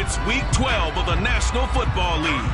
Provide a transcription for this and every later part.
It's Week 12 of the National Football League.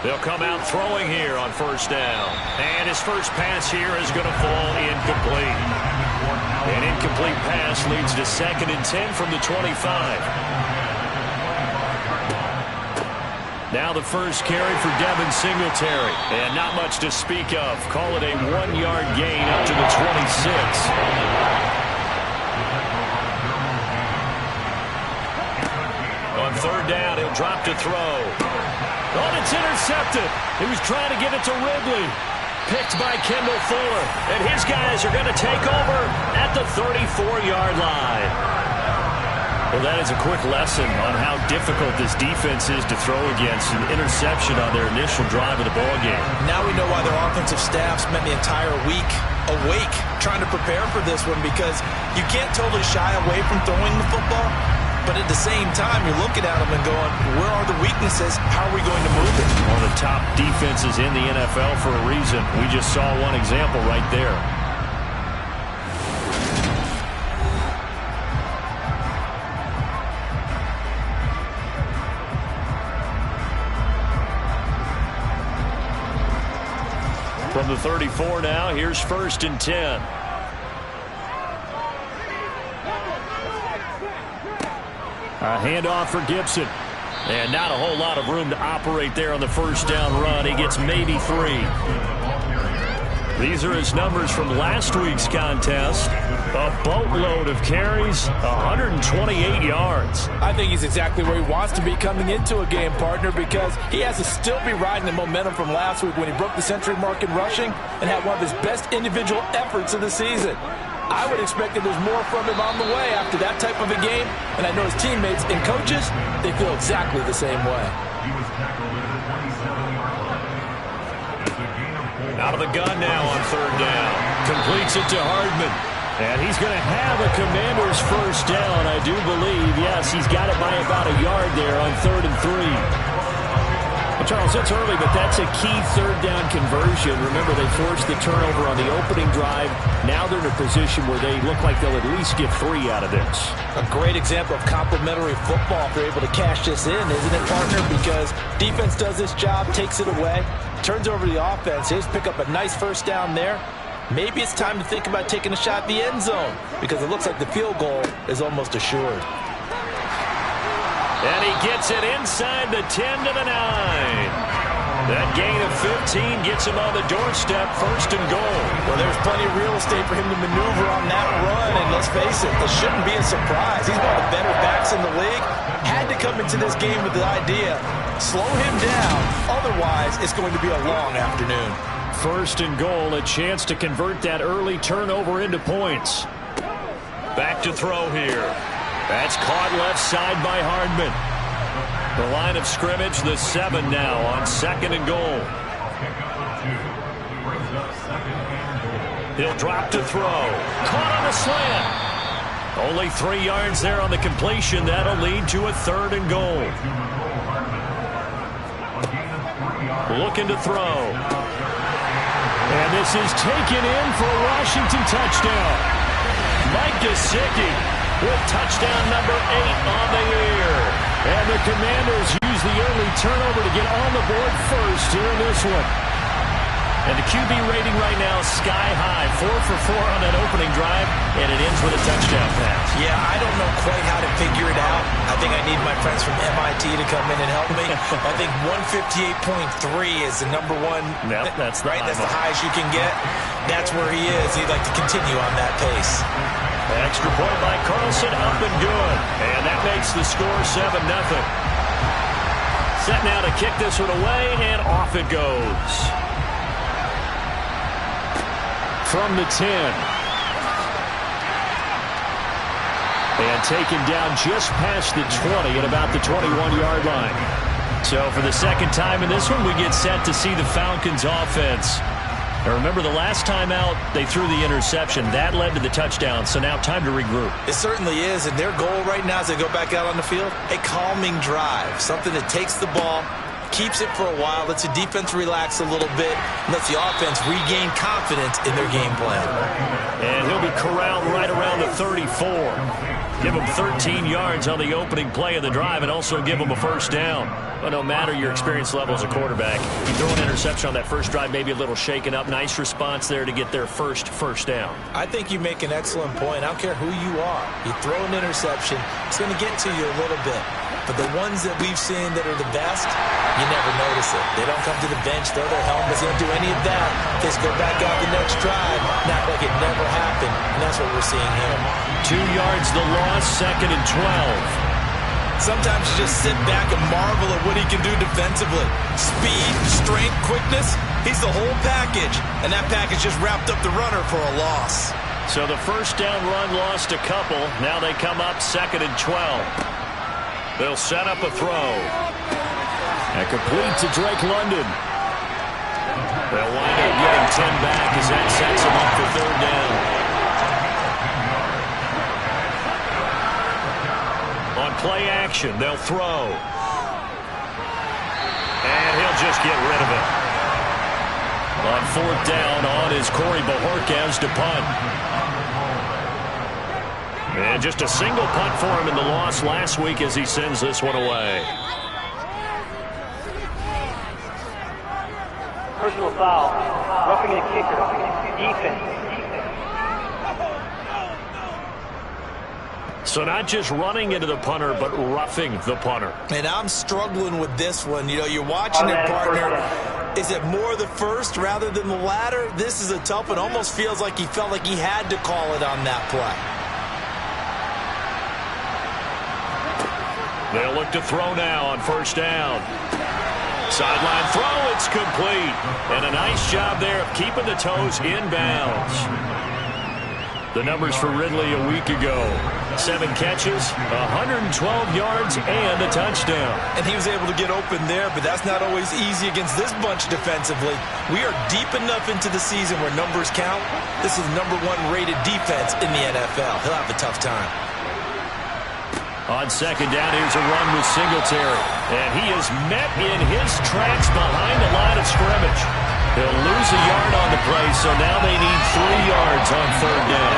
They'll come out throwing here on first down. And his first pass here is going to fall incomplete. An incomplete pass leads to 2nd and 10 from the 25. Now the first carry for Devin Singletary. And not much to speak of. Call it a 1-yard gain up to the 26. On third down, he'll drop to throw. Oh, it's intercepted. He was trying to get it to Ridley. Picked by Kendall Fuller. And his guys are going to take over at the 34-yard line. Well, that is a quick lesson on how difficult this defense is to throw against. An interception on their initial drive of the ballgame. Now we know why their offensive staff spent the entire week awake trying to prepare for this one, because you can't totally shy away from throwing the football. But at the same time, you're looking at them and going, where are the weaknesses? How are we going to move it? One of the top defenses in the NFL for a reason. We just saw one example right there. From the 34 now, here's 1st and 10. A handoff for Gibson. And not a whole lot of room to operate there on the first down run. He gets maybe 3. These are his numbers from last week's contest. A boatload of carries, 128 yards. I think he's exactly where he wants to be coming into a game, partner, because he has to still be riding the momentum from last week when he broke the century mark in rushing and had one of his best individual efforts of the season. I would expect that there's more from him on the way after that type of a game, and I know his teammates and coaches, they feel exactly the same way. Out of the gun now on third down. Completes it to Hardman. And he's going to have a Commander's first down, I do believe. Yes, he's got it by about a yard there on 3rd and 3. Well, Charles, it's early, but that's a key third down conversion. Remember, they forced the turnover on the opening drive. Now they're in a position where they look like they'll at least get 3 out of this. A great example of complementary football if they're able to cash this in, isn't it, partner? Because defense does this job, takes it away, turns over the offense. They just pick up a nice first down there. Maybe it's time to think about taking a shot at the end zone, because it looks like the field goal is almost assured. And he gets it inside the 10 to the 9. That gain of 15 gets him on the doorstep, 1st and goal. Well, there's plenty of real estate for him to maneuver on that run, and let's face it, this shouldn't be a surprise. He's one of the better backs in the league. Had to come into this game with the idea, slow him down, otherwise it's going to be a long afternoon. 1st and goal, a chance to convert that early turnover into points. Back to throw here. That's caught left side by Hardman. The line of scrimmage, the 7 now on 2nd and goal. He'll drop to throw. Caught on the slant. Only 3 yards there on the completion. That'll lead to a 3rd and goal. Looking to throw. And this is taken in for a Washington touchdown. Mike Gesicki with touchdown number 8 on the year. And the Commanders use the early turnover to get on the board first here in this one. And the QB rating right now sky high. 4 for 4 on that opening drive, and it ends with a touchdown pass. Yeah, I don't know quite how to figure it out. I think I need my friends from MIT to come in and help me. I think 158.3 is the number one. Yep, that's right. That's the highest you can get. That's where he is. He'd like to continue on that pace. Extra point by Carlson, up and good. And that makes the score 7-0. Set now to kick this one away, and off it goes. From the 10. And taken down just past the 20 at about the 21-yard line. So for the second time in this one, we get set to see the Falcons offense. Now remember, the last time out, they threw the interception. That led to the touchdown, so now time to regroup. It certainly is, and their goal right now as they go back out on the field, a calming drive, something that takes the ball, keeps it for a while, lets the defense relax a little bit, and lets the offense regain confidence in their game plan. And he'll be corralled right around the 34. Give him 13 yards on the opening play of the drive and also give him a first down. But no matter your experience level as a quarterback, you throw an interception on that first drive, maybe a little shaken up. Nice response there to get their first down. I think you make an excellent point. I don't care who you are. You throw an interception, it's going to get to you a little bit. But the ones that we've seen that are the best, you never notice it. They don't come to the bench, throw their helmets, they don't do any of that. They just go back out the next drive, not like it never happened. And that's what we're seeing here. 2 yards the loss, 2nd and 12. Sometimes you just sit back and marvel at what he can do defensively. Speed, strength, quickness, he's the whole package. And that package just wrapped up the runner for a loss. So the first down run lost a couple. Now they come up 2nd and 12. They'll set up a throw. And complete to Drake London. They'll wind up getting 10 back as that sets them up for 3rd down. On play action, they'll throw. And he'll just get rid of it. On 4th down, on is Corey Bojorquez to punt. And just a single punt for him in the loss last week as he sends this one away. Personal foul. Roughing the kicker. Defense. So not just running into the punter, but roughing the punter. And I'm struggling with this one. You know, you're watching it, partner. Is it more the first rather than the latter? This is a tough one. Almost feels like he felt like he had to call it on that play. They'll look to throw now on 1st down. Sideline throw, it's complete. And a nice job there of keeping the toes inbounds. The numbers for Ridley a week ago. 7 catches, 112 yards, and a touchdown. And he was able to get open there, but that's not always easy against this bunch defensively. We are deep enough into the season where numbers count. This is the #1 rated defense in the NFL. He'll have a tough time. On 2nd down, here's a run with Singletary. And he is met in his tracks behind the line of scrimmage. He'll lose a yard on the play, so now they need 3 yards on 3rd down.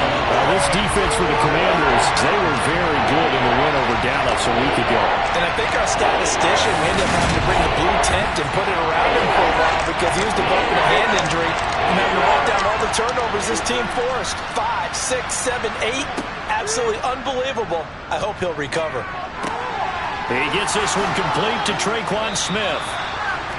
This defense for the Commanders, they were very good in the win over Dallas a week ago. And I think our statistician, we ended up having to bring the blue tent and put it around him for a while because he was developing a hand injury. And having to write down all the turnovers this team forced. 5, 6, 7, 8. Absolutely unbelievable. I hope he'll recover. He gets this one complete to Traquan Smith.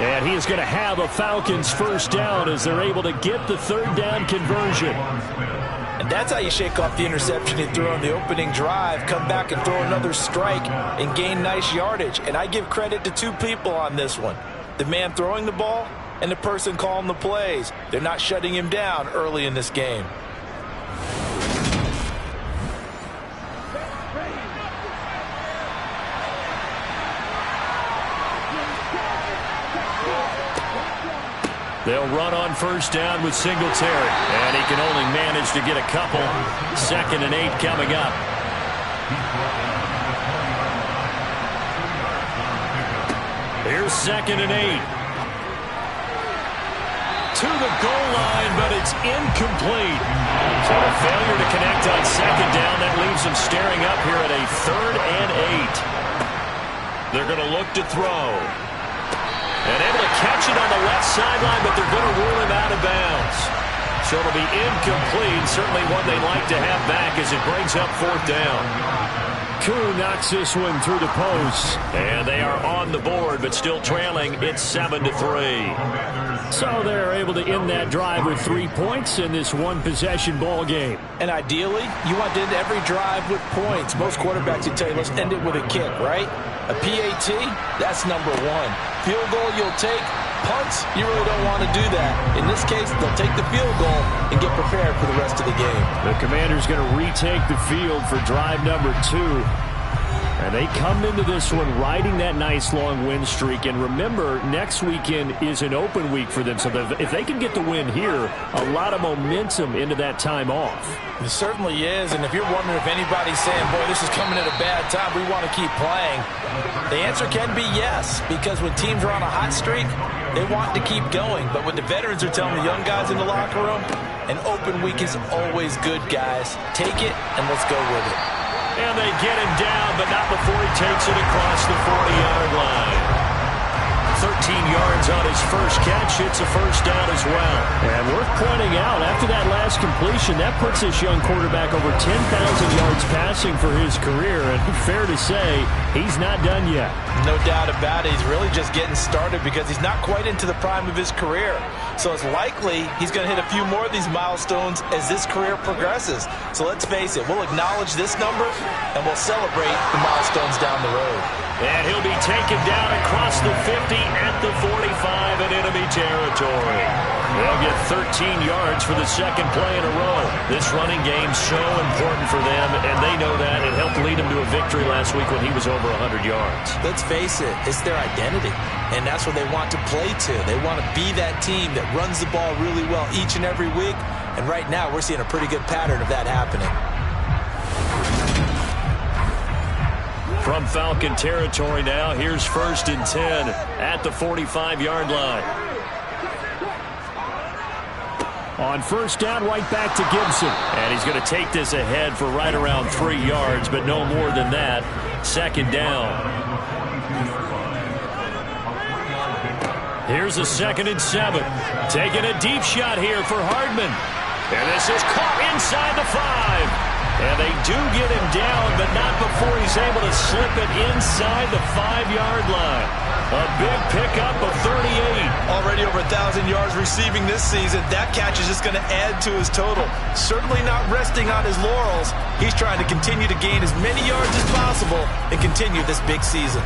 And he is going to have a Falcons 1st down as they're able to get the 3rd down conversion. And that's how you shake off the interception he threw on the opening drive, come back and throw another strike and gain nice yardage. And I give credit to 2 people on this one. The man throwing the ball and the person calling the plays. They're not shutting him down early in this game. They'll run on 1st down with Singletary. And he can only manage to get a couple. 2nd and 8 coming up. Here's 2nd and 8. To the goal line, but it's incomplete. So a failure to connect on 2nd down. That leaves them staring up here at a 3rd and 8. They're going to look to throw. And able to catch it on the left sideline, but they're going to rule him out of bounds. So it'll be incomplete. Certainly one they'd like to have back as it brings up 4th down. Koo knocks this one through the post. And they are on the board, but still trailing. It's 7-3. So they're able to end that drive with 3 points in this one-possession ball game. And ideally, you want to end every drive with points. Most quarterbacks would tell you, let's end it with a kick, right? A PAT, that's number one. Field goal, you'll take. Punts, you really don't want to do that. In this case, they'll take the field goal and get prepared for the rest of the game. The Commanders going to retake the field for drive number 2. And they come into this one riding that nice long win streak. And remember, next weekend is an open week for them. So if they can get the win here, a lot of momentum into that time off. It certainly is. And if you're wondering if anybody's saying, boy, this is coming at a bad time, we want to keep playing, the answer can be yes. Because when teams are on a hot streak, they want to keep going. But what the veterans are telling the young guys in the locker room, an open week is always good, guys. Take it and let's go with it. And they get him down, but not before he takes it across the 40-yard line. 13 yards on his first catch. It's a first down as well. And worth pointing out, after that last completion, that puts this young quarterback over 10,000 yards passing for his career. And fair to say, he's not done yet. No doubt about it. He's really just getting started because he's not quite into the prime of his career. So it's likely he's going to hit a few more of these milestones as this career progresses. So let's face it, we'll acknowledge this number and we'll celebrate the milestones down the road. And he'll be taken down across the 50 at the 45 in enemy territory. They'll get 13 yards for the second play in a row. This running game's so important for them, and they know that. It helped lead him to a victory last week when he was over 100 yards. Let's face it, it's their identity, and that's what they want to play to. They want to be that team that runs the ball really well each and every week, and right now we're seeing a pretty good pattern of that happening. From Falcon territory now, here's 1st and 10 at the 45-yard line. On first down, right back to Gibson. And he's going to take this ahead for right around 3 yards, but no more than that. Second down. Here's a 2nd and 7. Taking a deep shot here for Hardman. And this is caught inside the 5. And they do get him down, but not before he's able to slip it inside the 5-yard line. A big pickup of 38. Already over 1,000 yards receiving this season. That catch is just going to add to his total. Certainly not resting on his laurels. He's trying to continue to gain as many yards as possible and continue this big season.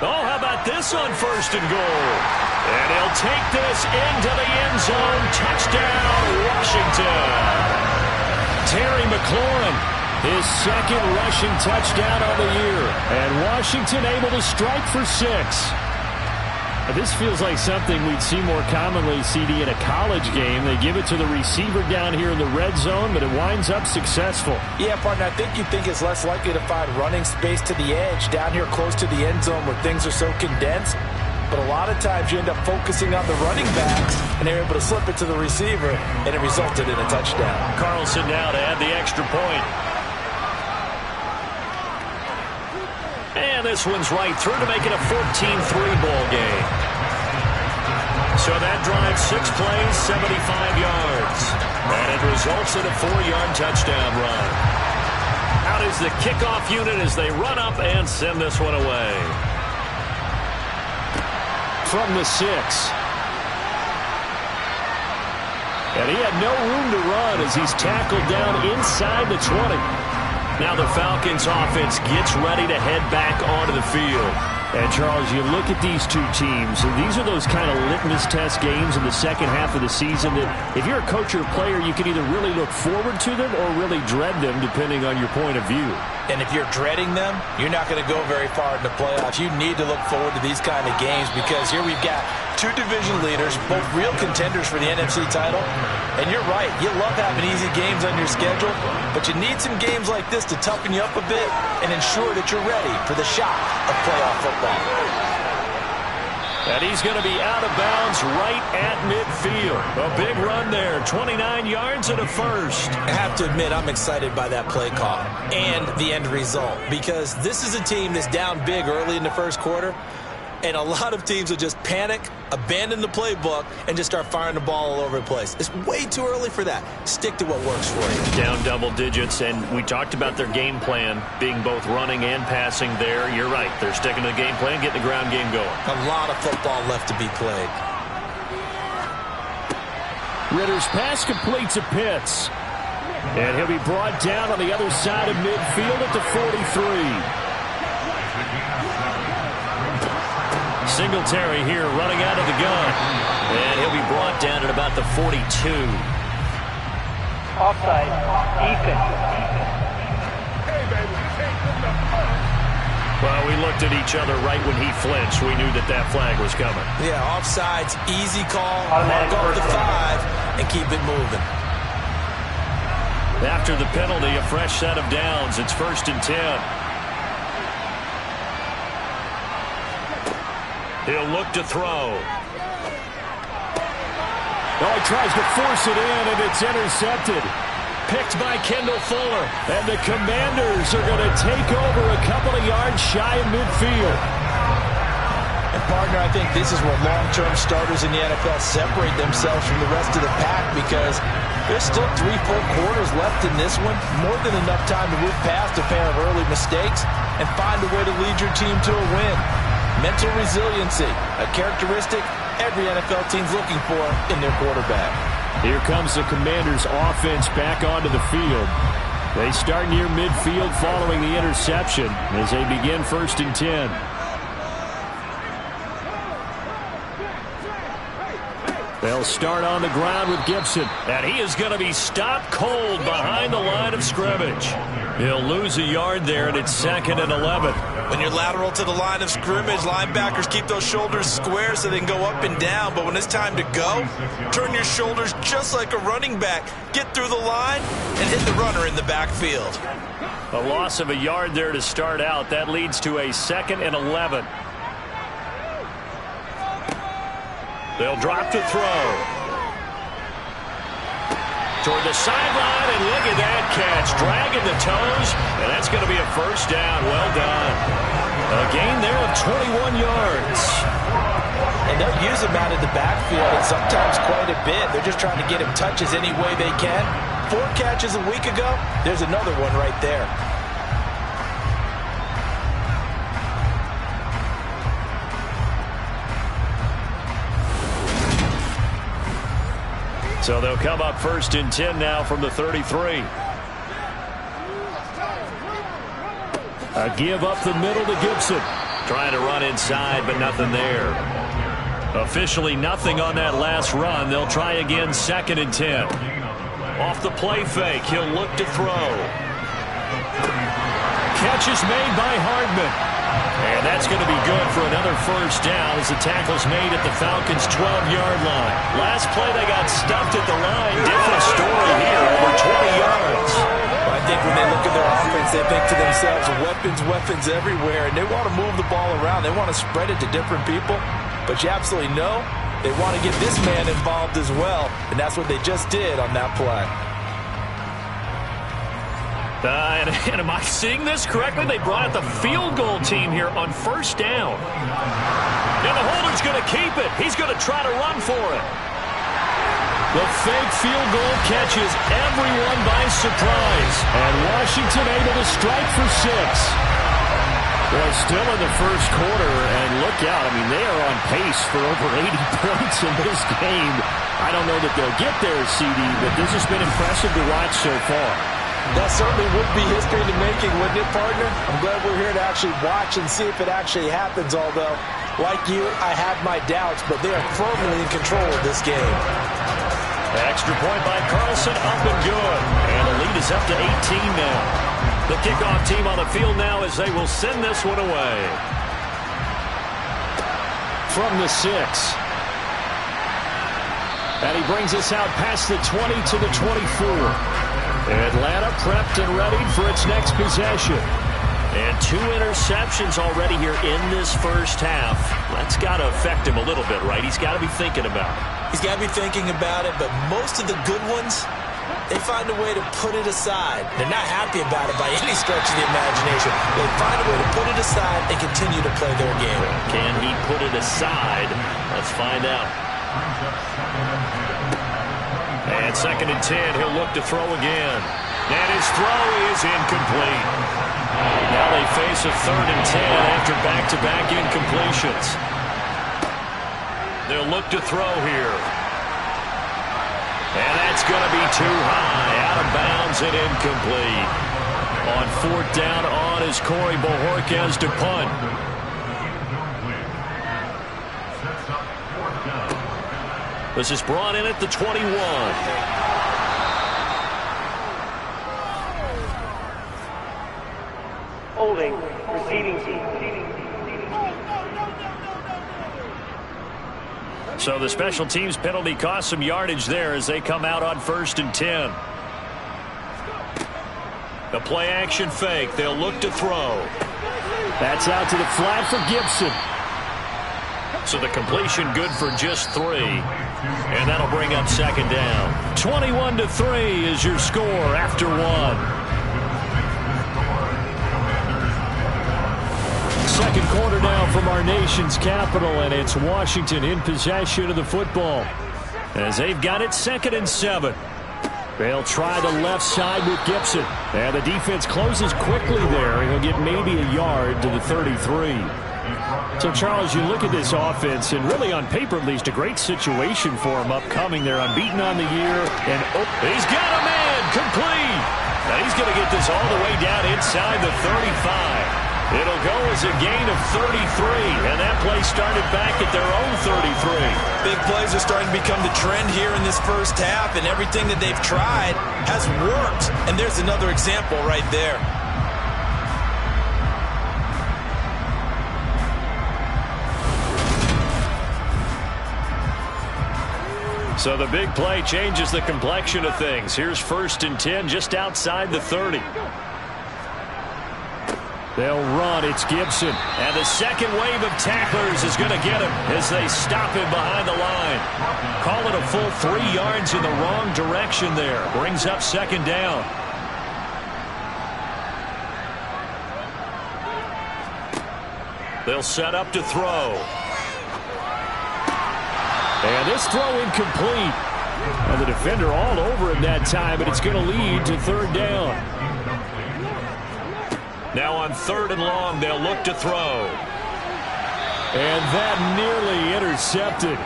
Oh, how about this on 1st and goal? And he'll take this into the end zone. Touchdown, Washington. Terry McLaurin, his 2nd rushing touchdown on the year. And Washington able to strike for 6. This feels like something we'd see more commonly, CD, in a college game. They give it to the receiver down here in the red zone, but it winds up successful. Yeah, partner, I think you'd think it's less likely to find running space to the edge down here close to the end zone where things are so condensed. But a lot of times you end up focusing on the running backs, and they're able to slip it to the receiver, and it resulted in a touchdown. Carlson now to add the extra point. And this one's right through to make it a 14-3 ball game. So that drives 6 plays, 75 yards. And it results in a 4-yard touchdown run. Out is the kickoff unit as they run up and send this one away. From the 6. And he had no room to run as he's tackled down inside the 20. Now the Falcons offense gets ready to head back onto the field. And, Charles, you look at these two teams, and these are those kind of litmus test games in the second half of the season that if you're a coach or a player, you can either really look forward to them or really dread them, depending on your point of view. And if you're dreading them, you're not going to go very far in the playoffs. You need to look forward to these kind of games because here we've got 2 division leaders, both real contenders for the NFC title. And you're right, you love having easy games on your schedule, but you need some games like this to toughen you up a bit and ensure that you're ready for the shock of playoff football. And he's going to be out of bounds right at midfield. A big run there, 29 yards and a first. I have to admit, I'm excited by that play call and the end result because this is a team that's down big early in the first quarter. And a lot of teams will just panic, abandon the playbook, and just start firing the ball all over the place. It's way too early for that. Stick to what works for you. Down double digits, and we talked about their game plan being both running and passing there. You're right. They're sticking to the game plan, getting the ground game going. A lot of football left to be played. Ritter's pass completes at Pitts. And he'll be brought down on the other side of midfield at the 43. Singletary here running out of the gun. And he'll be brought down at about the 42. Offside, Ethan. Well, we looked at each other right when he flinched. We knew that that flag was coming. Yeah, offside's easy call. Mark off the 5 and keep it moving. After the penalty, a fresh set of downs. It's 1st and 10. He'll look to throw. Oh, he tries to force it in, and it's intercepted. Picked by Kendall Fuller. And the Commanders are going to take over a couple of yards shy of midfield. And, partner, I think this is where long-term starters in the NFL separate themselves from the rest of the pack because there's still 3 full quarters left in this one. More than enough time to move past a pair of early mistakes and find a way to lead your team to a win. Mental resiliency, a characteristic every NFL team's looking for in their quarterback. Here comes the Commanders' offense back onto the field. They start near midfield following the interception as they begin 1st and 10. They'll start on the ground with Gibson. And he is going to be stopped cold behind the line of scrimmage. He'll lose a yard there, and it's 2nd and 11. When you're lateral to the line of scrimmage, linebackers keep those shoulders square so they can go up and down. But when it's time to go, turn your shoulders just like a running back. Get through the line and hit the runner in the backfield. A loss of a yard there to start out. That leads to a 2nd and 11. They'll drop to throw. Toward the sideline, and look at that catch. Dragging the toes, and that's going to be a 1st down. Well done. A gain there of 21 yards. And they'll use him out of the backfield, and sometimes quite a bit. They're just trying to get him touches any way they can. 4 catches a week ago. There's another one right there. So they'll come up 1st and 10 now from the 33. A give up the middle to Gibson. Trying to run inside, but nothing there. Officially nothing on that last run. They'll try again 2nd and 10. Off the play fake, he'll look to throw. Catch is made by Hardman. And that's going to be good for another 1st down as the tackle's made at the Falcons' 12-yard line. Last play, they got stuffed at the line. Different story here, over 20 yards. Well, I think when they look at their offense, they think to themselves, weapons everywhere, and they want to move the ball around. They want to spread it to different people. But you absolutely know they want to get this man involved as well, and that's what they just did on that play. And am I seeing this correctly? They brought out the field goal team here on 1st down. And the holder's going to keep it. He's going to try to run for it. The fake field goal catches everyone by surprise. And Washington able to strike for 6. Well, still in the 1st quarter, and look out. I mean, they are on pace for over 80 points in this game. I don't know that they'll get there, CD, but this has been impressive to watch so far. That certainly would be history in the making, wouldn't it, partner? I'm glad we're here to actually watch and see if it actually happens, although, like you, I have my doubts, but they are firmly in control of this game. Extra point by Carlson, up and good. And the lead is up to 18 now. The kickoff team on the field now as they will send this one away. From the 6. And he brings us out past the 20 to the 24. Atlanta prepped and ready for its next possession. And 2 interceptions already here in this 1st half. That's got to affect him a little bit, right? He's got to be thinking about it. He's got to be thinking about it, but most of the good ones they find a way to put it aside. They're not happy about it by any stretch of the imagination. They find a way to put it aside and continue to play their game. Can he put it aside? Let's find out. And 2nd and 10, he'll look to throw again. And his throw is incomplete. Now they face a 3rd and 10 after back-to-back incompletions. They'll look to throw here. And that's going to be too high. Out of bounds and incomplete. On 4th down on is Corey Bojorquez to punt. This is brought in at the 21. Holding, receiving team. So the special teams penalty cost some yardage there as they come out on 1st and 10. The play action fake. They'll look to throw. That's out to the flat for Gibson. So the completion good for just 3. And that'll bring up 2nd down. 21-3 is your score after 1. Second quarter now from our nation's capital, and it's Washington in possession of the football. As they've got it 2nd and 7. They'll try the left side with Gibson. And the defense closes quickly there. He'll get maybe a yard to the 33. So, Charles, you look at this offense, and really on paper at least, a great situation for him upcoming. They're unbeaten on the year. And he's got a man complete. Now he's going to get this all the way down inside the 35. It'll go as a gain of 33, and that play started back at their own 33. Big plays are starting to become the trend here in this first half, and everything that they've tried has worked. And there's another example right there. So the big play changes the complexion of things. Here's 1st and 10 just outside the 30. They'll run. It's Gibson. And the second wave of tacklers is going to get him as they stop him behind the line. Call it a full 3 yards in the wrong direction there. Brings up 2nd down. They'll set up to throw. And this throw incomplete. And the defender all over him that time, but it's going to lead to 3rd down. Now on 3rd and long, they'll look to throw. And that nearly intercepted.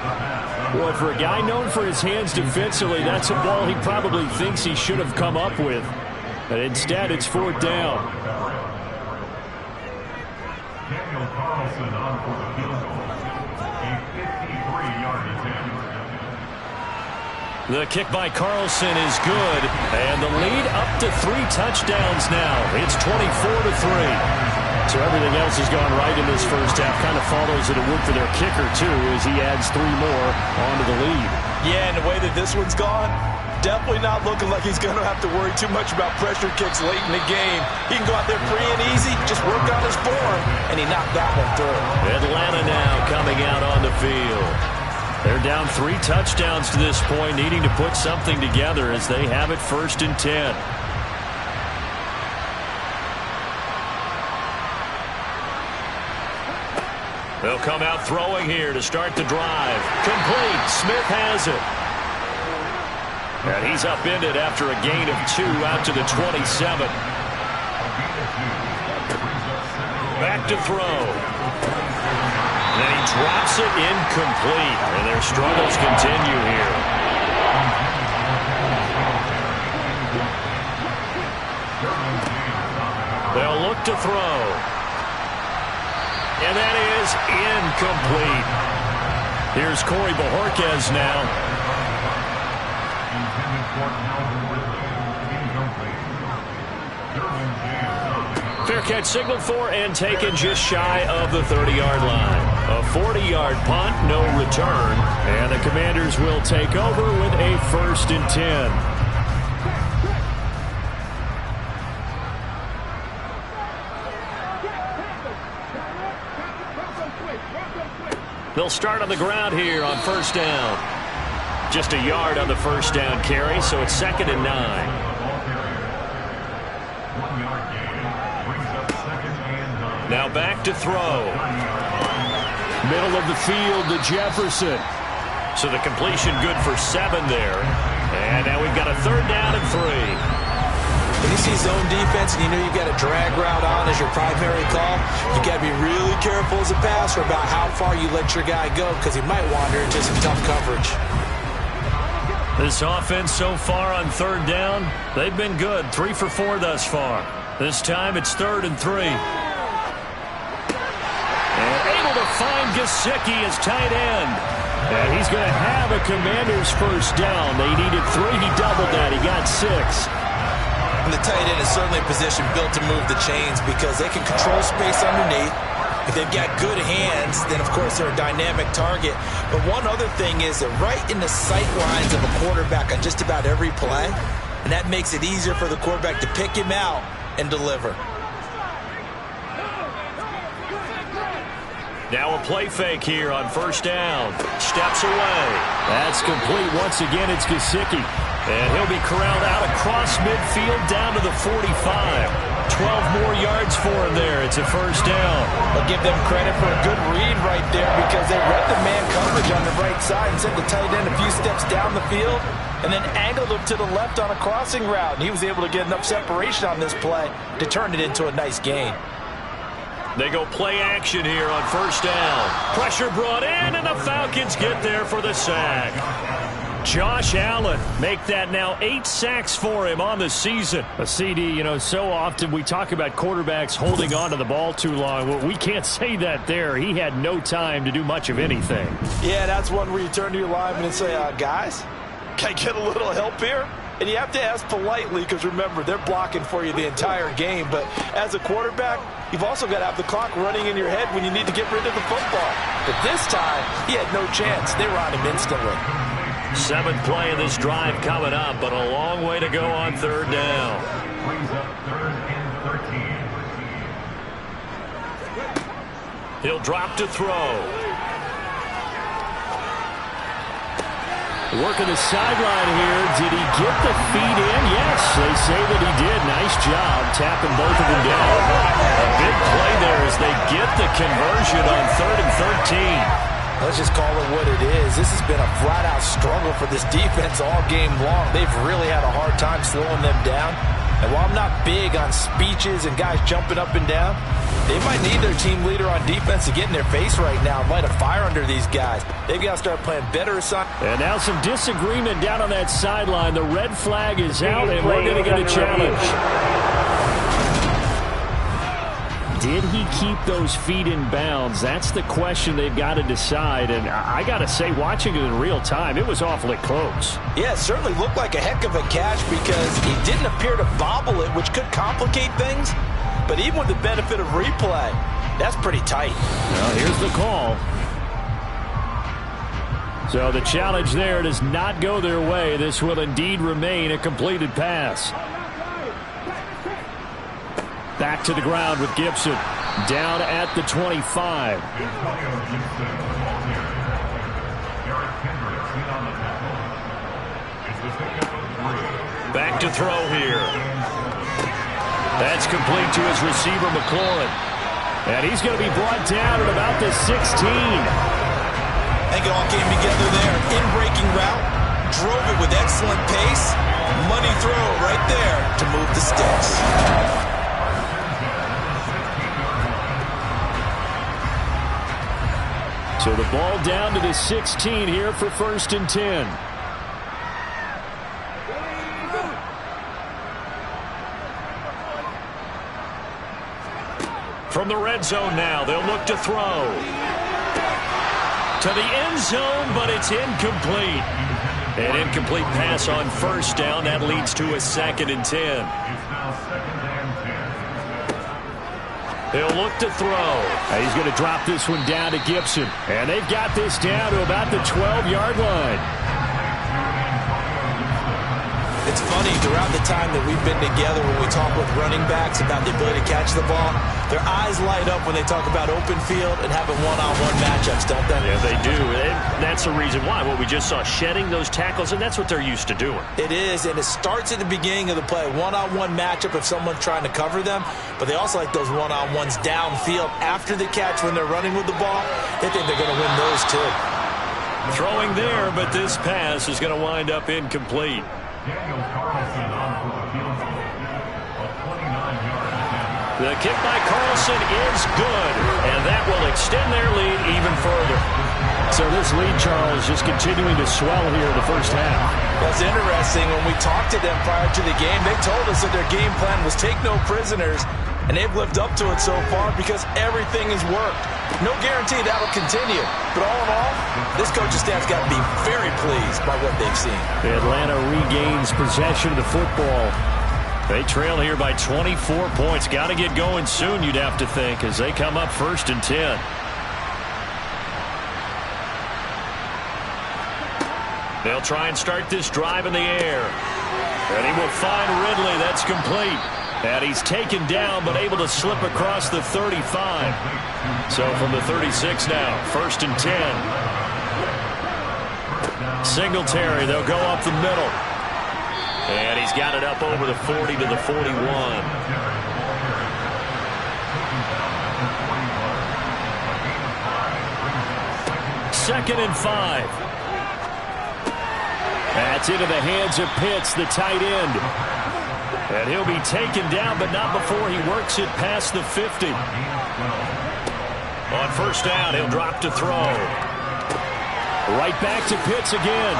Boy, for a guy known for his hands defensively, that's a ball he probably thinks he should have come up with. But instead, it's 4th down. The kick by Carlson is good, and the lead up to 3 touchdowns now. It's 24-3. So everything else has gone right in this first half. Kind of follows it a would for their kicker, too, as he adds 3 more onto the lead. Yeah, and the way that this one's gone, definitely not looking like he's going to have to worry too much about pressure kicks late in the game. He can go out there free and easy, just work on his form, and he knocked that one through. Atlanta now coming out on the field. They're down 3 touchdowns to this point, needing to put something together as they have it 1st and 10. They'll come out throwing here to start the drive. Complete. Smith has it. And he's upended after a gain of 2 out to the 27. Back to throw. And he drops it incomplete. And their struggles continue here. They'll look to throw. And that is incomplete. Here's Corey Bojorquez now. Fair catch signaled for and taken just shy of the 30-yard line. A 40-yard punt, no return. And the Commanders will take over with a 1st and 10. They'll start on the ground here on 1st down. Just a yard on the first down carry, so it's 2nd and 9. Now back to throw. Middle of the field to Jefferson. So the completion good for 7 there. And now we've got a 3rd down and 3. When you see zone defense and you know you've got a drag route on as your primary call, you got to be really careful as a passer about how far you let your guy go because he might wander into some tough coverage. This offense so far on 3rd down, they've been good. 3 for 4 thus far. This time it's 3rd and 3. And able to find Gesicki as tight end. And he's going to have a Commanders first down. They needed 3. He doubled that. He got 6. And the tight end is certainly a position built to move the chains because they can control space underneath. If they've got good hands, then, of course, they're a dynamic target. But one other thing is they're right in the sight lines of a quarterback on just about every play. And that makes it easier for the quarterback to pick him out and deliver. Now a play fake here on first down. Steps away. That's complete. Once again, it's Gesicki. And he'll be corralled out across midfield down to the 45. 12 more yards for him there. It's a first down. I'll give them credit for a good read right there because they read the man coverage on the right side and sent the tight end a few steps down the field and then angled him to the left on a crossing route. And he was able to get enough separation on this play to turn it into a nice gain. They go play action here on first down. Pressure brought in, and the Falcons get there for the sack. Josh Allen, make that now 8 sacks for him on the season. A CD, you know, so often we talk about quarterbacks holding on to the ball too long. Well, we can't say that there. He had no time to do much of anything. Yeah, that's one where you turn to your lineman and say, guys, can I get a little help here? And you have to ask politely because, remember, they're blocking for you the entire game. But as a quarterback, you've also got to have the clock running in your head when you need to get rid of the football. But this time, he had no chance. They were on him instantly. 7th play of this drive coming up, but a long way to go on 3rd down. He'll drop to throw. Working the sideline here. Did he get the feet in? Yes, they say that he did. Nice job tapping both of them down. A big play there as they get the conversion on 3rd and 13. Let's just call it what it is. This has been a flat-out struggle for this defense all game long. They've really had a hard time slowing them down. And while I'm not big on speeches and guys jumping up and down, they might need their team leader on defense to get in their face right now and light a fire under these guys. They've got to start playing better assignments. And now some disagreement down on that sideline. The red flag is out, and we're going to get a challenge. Did he keep those feet in bounds? That's the question they've got to decide. And I got to say, watching it in real time, it was awfully close. Yeah, it certainly looked like a heck of a catch because he didn't appear to bobble it, which could complicate things. But even with the benefit of replay, that's pretty tight. Well, here's the call. So the challenge there does not go their way. This will indeed remain a completed pass. Back to the ground with Gibson. Down at the 25. Back to throw here. That's complete to his receiver, McLaurin. And he's going to be brought down at about the 16. I think it all came together there. In-breaking route. Drove it with excellent pace. Money throw right there to move the sticks. So the ball down to the 16 here for 1st and 10. From the red zone now, they'll look to throw. To the end zone, but it's incomplete. An incomplete pass on 1st down. That leads to a 2nd and 10. He'll look to throw. He's going to drop this one down to Gibson. And they've got this down to about the 12-yard line. It's funny, throughout the time that we've been together, when we talk with running backs about the ability to catch the ball, their eyes light up when they talk about open field and having one-on-one matchups, don't they? Yeah, they do. And that's the reason why. What we just saw, shedding those tackles, and that's what they're used to doing. It is, and it starts at the beginning of the play. One-on-one matchup if someone's trying to cover them, but they also like those one-on-ones downfield after the catch when they're running with the ball. They think they're going to win those too. Throwing there, but this pass is going to wind up incomplete. The kick by Carlson is good, and that will extend their lead even further. So this lead, Charles, just continuing to swell here in the first half. That's interesting. When we talked to them prior to the game, they told us that their game plan was take no prisoners, and they've lived up to it so far because everything has worked. No guarantee that'll continue. But all in all, this coaching staff's got to be very pleased by what they've seen. Atlanta regains possession of the football. They trail here by 24 points. Got to get going soon, you'd have to think, as they come up 1st and 10. They'll try and start this drive in the air. And he will find Ridley. That's complete. And he's taken down, but able to slip across the 35. So from the 36 now, 1st and 10. Singletary, they'll go up the middle. And he's got it up over the 40 to the 41. Second and 5. That's into the hands of Pitts, the tight end. And he'll be taken down, but not before he works it past the 50. On 1st down, he'll drop to throw. Right back to Pitts again.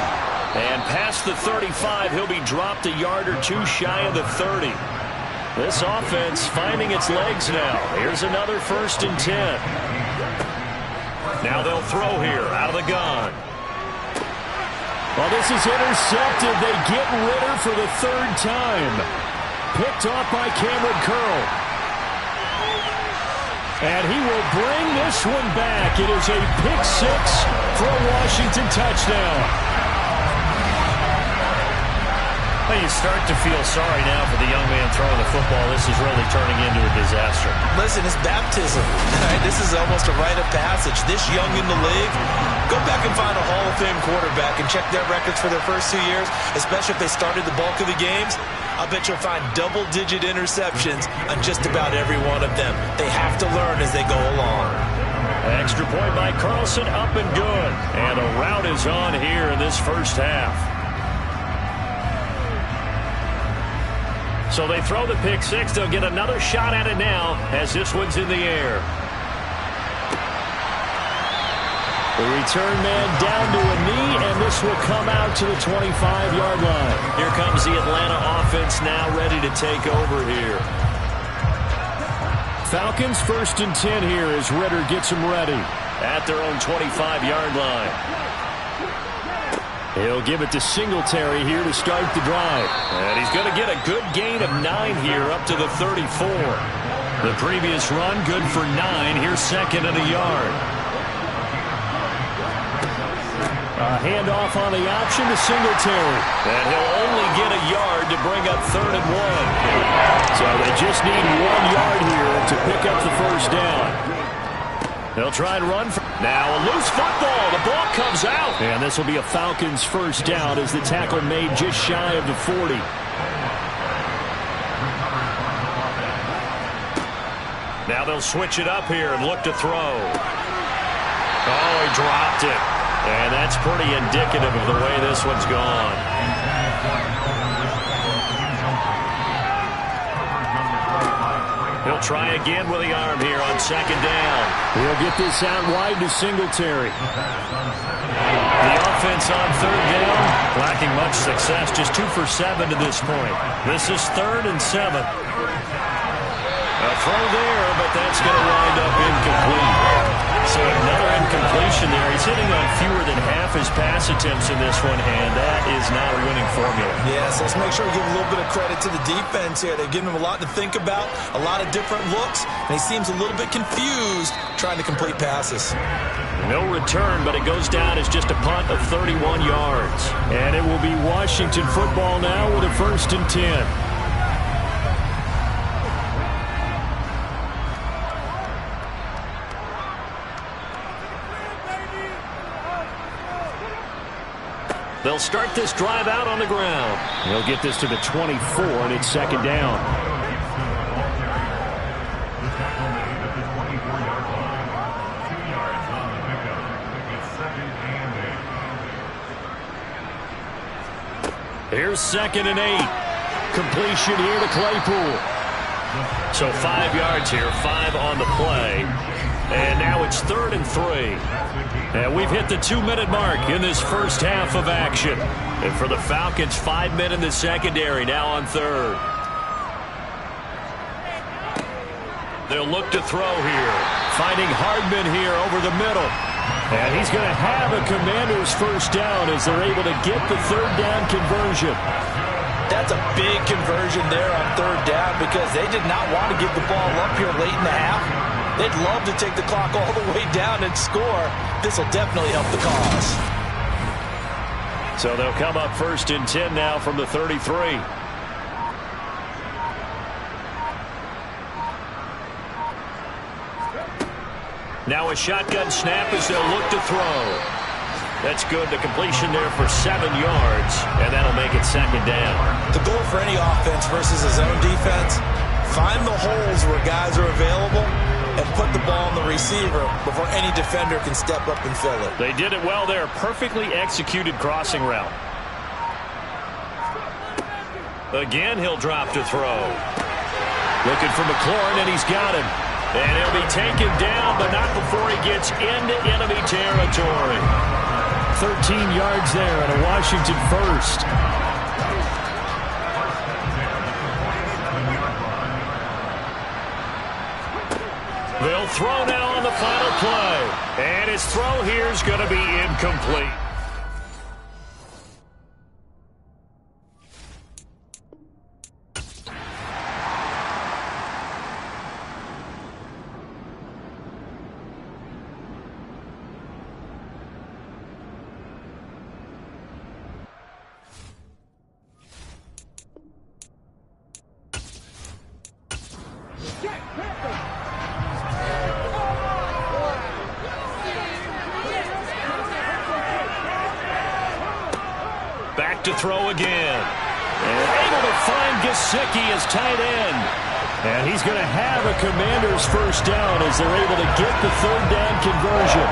And past the 35, he'll be dropped a yard or two shy of the 30. This offense finding its legs now. Here's another 1st and 10. Now they'll throw here out of the gun. Well, this is intercepted. They get Ritter for the 3rd time. Picked off by Cameron Curl. And he will bring this one back. It is a pick 6 for a Washington touchdown. Well, you start to feel sorry now for the young man throwing the football. This is really turning into a disaster. Listen, it's baptism. Right? This is almost a rite of passage. This young in the league, go back and find a Hall of Fame quarterback and check their records for their first 2 years, especially if they started the bulk of the games. I bet you'll find double-digit interceptions on just about every one of them. They have to learn as they go along. Extra point by Carlson, up and good. And a rout is on here in this first half. So they throw the pick 6. They'll get another shot at it now as this one's in the air. The return man down to a knee, and this will come out to the 25-yard line. Here comes the Atlanta offense now ready to take over here. Falcons 1st and 10 here as Ritter gets them ready at their own 25-yard line. He'll give it to Singletary here to start the drive. And he's going to get a good gain of 9 here up to the 34. The previous run good for 9. Here's 2nd and a yard. A handoff on the option to Singletary. And he'll only get a yard to bring up 3rd and 1. So they just need 1 yard here to pick up the 1st down. They'll try and run. Now a loose football. The ball comes out. And this will be a Falcons 1st down as the tackle made just shy of the 40. Now they'll switch it up here and look to throw. Oh, he dropped it. And that's pretty indicative of the way this one's gone. He'll try again with the arm here on 2nd down. He'll get this out wide to Singletary. The offense on 3rd down, lacking much success, just 2 for 7 to this point. This is 3rd and 7. A throw there, but that's going to wind up incomplete. So another completion there. He's hitting on fewer than half his pass attempts in this one, and that is not a winning formula. Yes, let's make sure we give a little bit of credit to the defense here. They're giving him a lot to think about, a lot of different looks, and he seems a little bit confused trying to complete passes. No return, but it goes down as just a punt of 31 yards. And it will be Washington football now with a 1st and 10. They'll start this drive out on the ground. They'll get this to the 24, and it's 2nd down. Here's 2nd and 8. Completion here to Claypool. So 5 yards here, 5 on the play. And now it's 3rd and 3. And we've hit the 2-minute mark in this first half of action. And for the Falcons, 5 men in the secondary now on 3rd. They'll look to throw here. Finding Hardman here over the middle. And he's going to have a Commander's 1st down as they're able to get the 3rd down conversion. That's a big conversion there on 3rd down because they did not want to give the ball up here late in the half. They'd love to take the clock all the way down and score. This will definitely help the cause. So they'll come up 1st and 10 now from the 33. Now a shotgun snap as they'll look to throw. That's good. The completion there for 7 yards, and that'll make it 2nd down. The goal for any offense versus a zone defense, find the holes where guys are available and put the ball on the receiver before any defender can step up and fill it. They did it well there. Perfectly executed crossing route. Again, he'll drop to throw. Looking for McLaurin, and he's got him. And he'll be taken down, but not before he gets into enemy territory. 13 yards there and a Washington 1st. They'll throw now on the final play. And his throw here is going to be incomplete. Back to throw again. And able to find Gesicki as tight end. And he's going to have a Commander's 1st down as they're able to get the 3rd down conversion.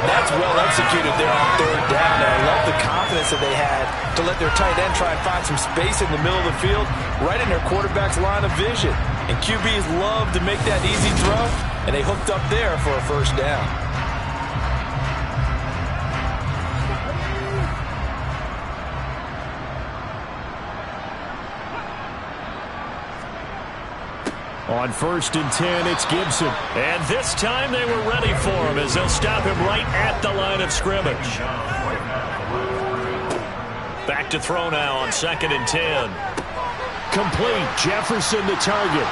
And that's well executed there on 3rd down. And I love the confidence that they had to let their tight end try and find some space in the middle of the field, right in their quarterback's line of vision. And QBs love to make that easy throw, and they hooked up there for a 1st down. On 1st and 10, it's Gibson. And this time they were ready for him as they'll stop him right at the line of scrimmage. Back to throw now on 2nd and 10. Complete. Jefferson the target.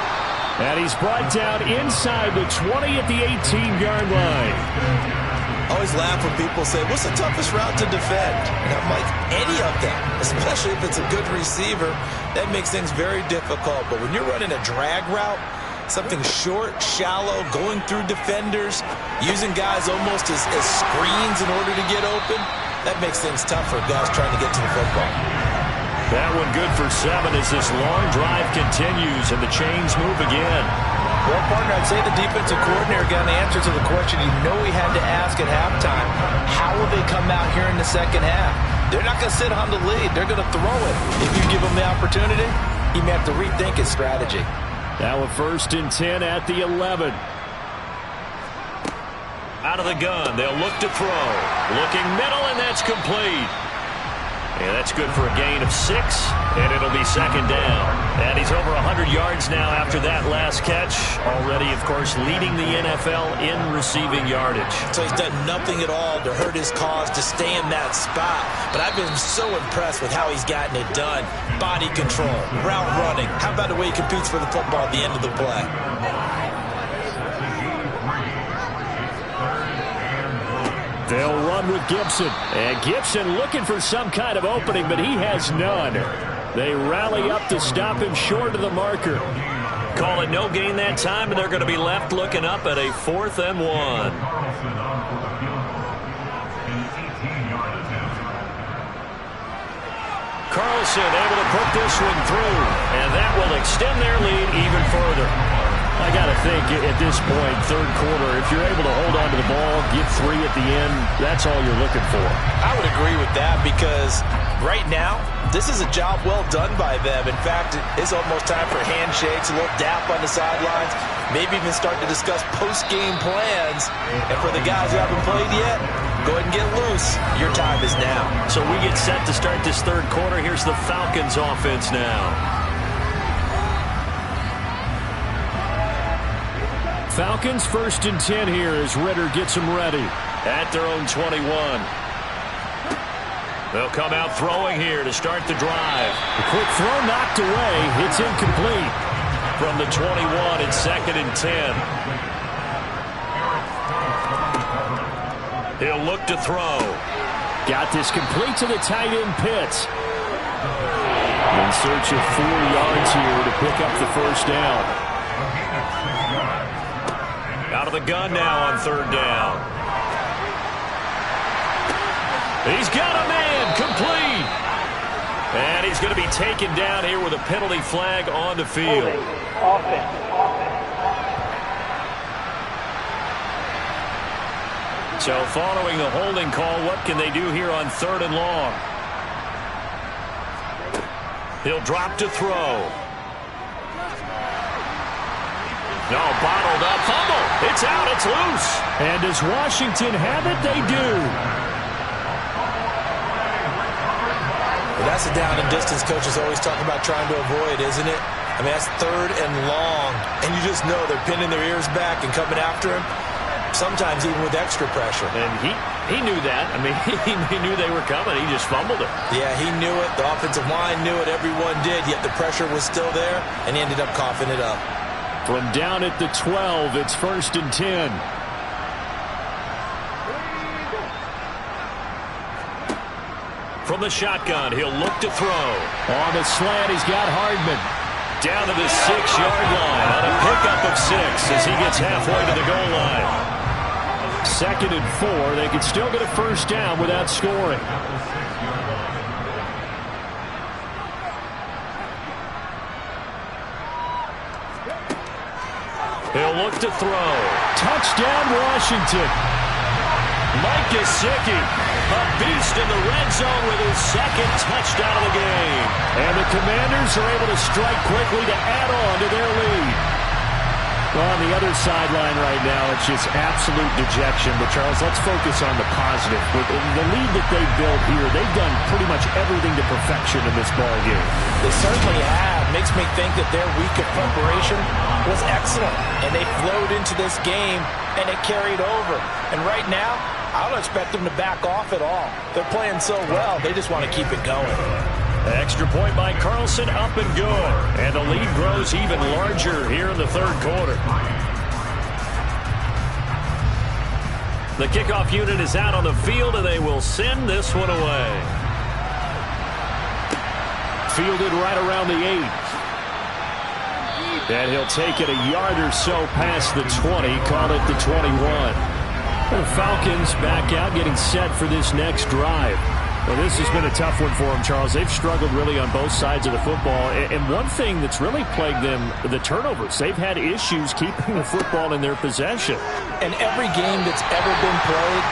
And he's brought down inside the 20 at the 18-yard line. I always laugh when people say, what's the toughest route to defend? And I'm like, any of them, especially if it's a good receiver, that makes things very difficult. But when you're running a drag route, something short, shallow, going through defenders, using guys almost as screens in order to get open, that makes things tough for guys trying to get to the football. That one good for 7 as this long drive continues and the chains move again. Well, partner, I'd say the defensive coordinator got an answer to the question he had to ask at halftime. How will they come out here in the second half? They're not going to sit on the lead. They're going to throw it. If you give him the opportunity, he may have to rethink his strategy. Now a 1st and 10 at the 11. Out of the gun, they'll look to throw. Looking middle, and that's complete. And that's good for a gain of 6, and it'll be second down. And he's over 100 yards now after that last catch. Already, of course, leading the NFL in receiving yardage. So he's done nothing at all to hurt his cause to stay in that spot. But I've been so impressed with how he's gotten it done. Body control, route running. How about the way he competes for the football at the end of the play? They'll run with Gibson. And Gibson looking for some kind of opening, but he has none. They rally up to stop him short of the marker. Call it no gain that time, and they're going to be left looking up at a 4th and 1. Carlson able to put this one through, and that will extend their lead even further. I got to think at this point, third quarter, if you're able to hold on to the ball, get 3 at the end, that's all you're looking for. I would agree with that because right now, this is a job well done by them. In fact, it's almost time for handshakes, a little dap on the sidelines, maybe even start to discuss post-game plans. And for the guys who haven't played yet, go ahead and get loose. Your time is now. So we get set to start this third quarter. Here's the Falcons offense now. Falcons 1st and 10 here as Ritter gets them ready. At their own 21. They'll come out throwing here to start the drive. A quick throw knocked away. It's incomplete. From the 21, it's 2nd and 10. He'll look to throw. Got this complete to the tight end Pitts. In search of 4 yards here to pick up the first down. Out of the gun now on 3rd down. He's got a man complete. And he's going to be taken down here with a penalty flag on the field. So following the holding call, what can they do here on 3rd and long? He'll drop to throw. No, bottled up, fumble. It's out, it's loose. And does Washington have it? They do. Well, that's a down and distance coaches always talk about trying to avoid, isn't it? I mean, that's 3rd and long. And you just know they're pinning their ears back and coming after him. Sometimes even with extra pressure. And he knew that. I mean, he knew they were coming. He just fumbled it. Yeah, he knew it. The offensive line knew it. Everyone did. Yet the pressure was still there, and he ended up coughing it up. From down at the 12, it's 1st and 10. From the shotgun, he'll look to throw. On the slant, he's got Hardman. Down to the 6-yard line on a pickup of 6 as he gets halfway to the goal line. 2nd and 4. They could still get a first down without scoring. He'll look to throw. Touchdown, Washington. Mike Gesicki, a beast in the red zone with his 2nd touchdown of the game. And the Commanders are able to strike quickly to add on to their lead. Well, on the other sideline right now, it's just absolute dejection. But, Charles, let's focus on the positive. With the lead that they've built here, they've done pretty much everything to perfection in this ball game. They certainly have. Makes me think that their week of preparation was excellent. And they flowed into this game, and it carried over. And right now, I don't expect them to back off at all. They're playing so well, they just want to keep it going. Extra point by Carlson, up and good. And the lead grows even larger here in the 3rd quarter. The kickoff unit is out on the field, and they will send this one away. Fielded right around the 8. And he'll take it a yard or so past the 20, call it the 21. The Falcons back out, getting set for this next drive. Well, this has been a tough one for them, Charles. They've struggled really on both sides of the football. And one thing that's really plagued them, the turnovers. They've had issues keeping the football in their possession. And every game that's ever been played,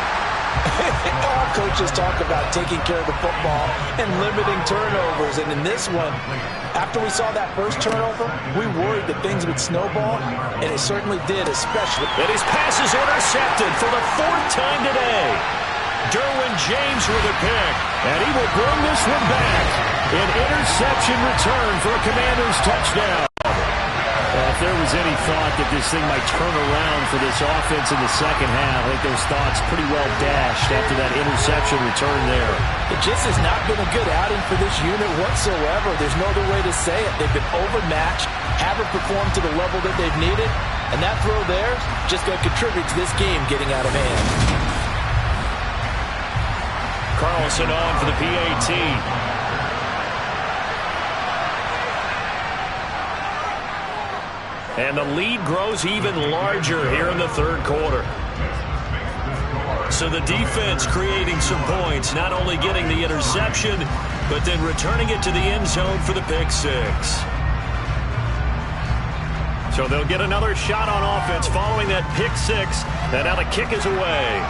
all coaches talk about taking care of the football and limiting turnovers. And in this one, after we saw that first turnover, we worried that things would snowball, and it certainly did, especially. And his pass is intercepted for the 4th time today. Derwin James with a pick. And he will bring this one back. An interception return for a Commanders touchdown. If there was any thought that this thing might turn around for this offense in the second half, I think those thoughts pretty well dashed after that interception return there. It just has not been a good outing for this unit whatsoever. There's no other way to say it. They've been overmatched, haven't performed to the level that they've needed, and that throw there just going to contribute to this game getting out of hand. Carlson on for the PAT. And the lead grows even larger here in the third quarter. So the defense creating some points, not only getting the interception, but then returning it to the end zone for the pick six. So they'll get another shot on offense following that pick six. And now the kick is away.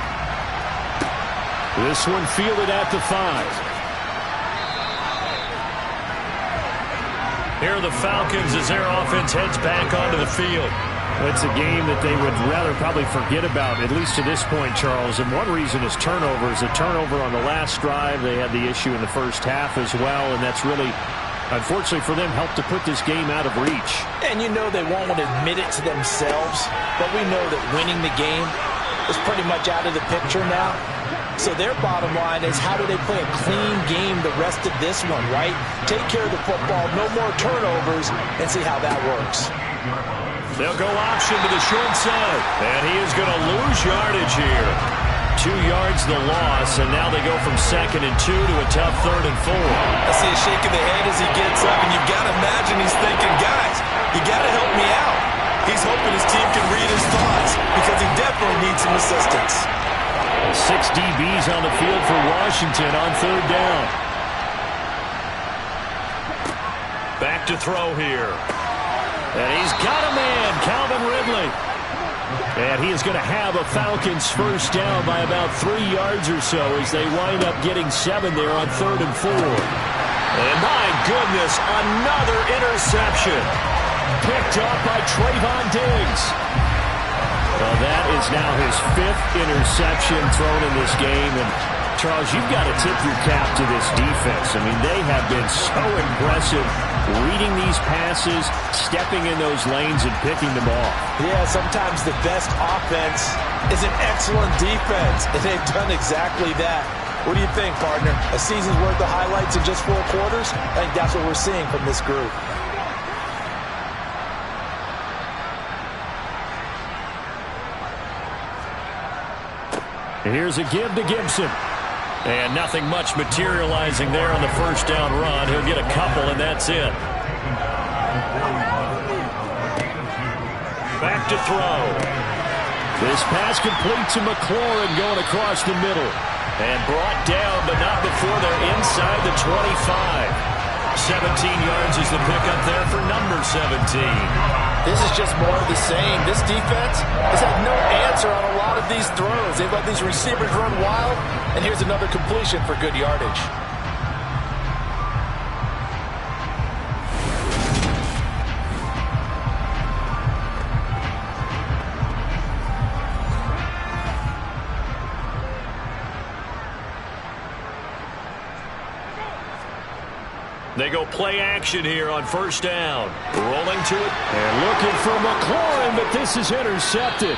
This one fielded at the 5. Here are the Falcons as their offense heads back onto the field. It's a game that they would rather probably forget about, at least to this point, Charles. And one reason is turnovers. A turnover on the last drive. They had the issue in the first half as well, and that's really, unfortunately for them, helped to put this game out of reach. And you know they won't want to admit it to themselves, but we know that winning the game is pretty much out of the picture now. So their bottom line is, how do they play a clean game the rest of this one, right? Take care of the football, no more turnovers, and see how that works. They'll go option to the short side, and he is going to lose yardage here. 2 yards the loss, and now they go from 2nd and 2 to a tough 3rd and 4. I see a shake of the head as he gets up, and you've got to imagine he's thinking, guys, you got to help me out. He's hoping his team can read his thoughts because he definitely needs some assistance. 6 DBs on the field for Washington on 3rd down. Back to throw here. And he's got a man, Calvin Ridley. And he is going to have a Falcons first down by about 3 yards or so as they wind up getting 7 there on 3rd and 4. And my goodness, another interception. Picked up by Trayvon Diggs. Well, that is now his 5th interception thrown in this game. And, Charles, you've got to tip your cap to this defense. I mean, they have been so impressive reading these passes, stepping in those lanes, and picking them off. Yeah, sometimes the best offense is an excellent defense, and they've done exactly that. What do you think, partner? A season's worth of highlights in just 4 quarters? I think that's what we're seeing from this group. Here's a give to Gibson. And nothing much materializing there on the first down run. He'll get a couple, and that's it. Back to throw. This pass complete to McLaurin going across the middle. And brought down, but not before they're inside the 25. 17 yards is the pickup there for number 17. This is just more of the same. This defense has had no answer on a lot of these throws. They've let these receivers run wild, and here's another completion for good yardage. They go play action here on first down. Rolling to it. And looking for McLaurin, but this is intercepted.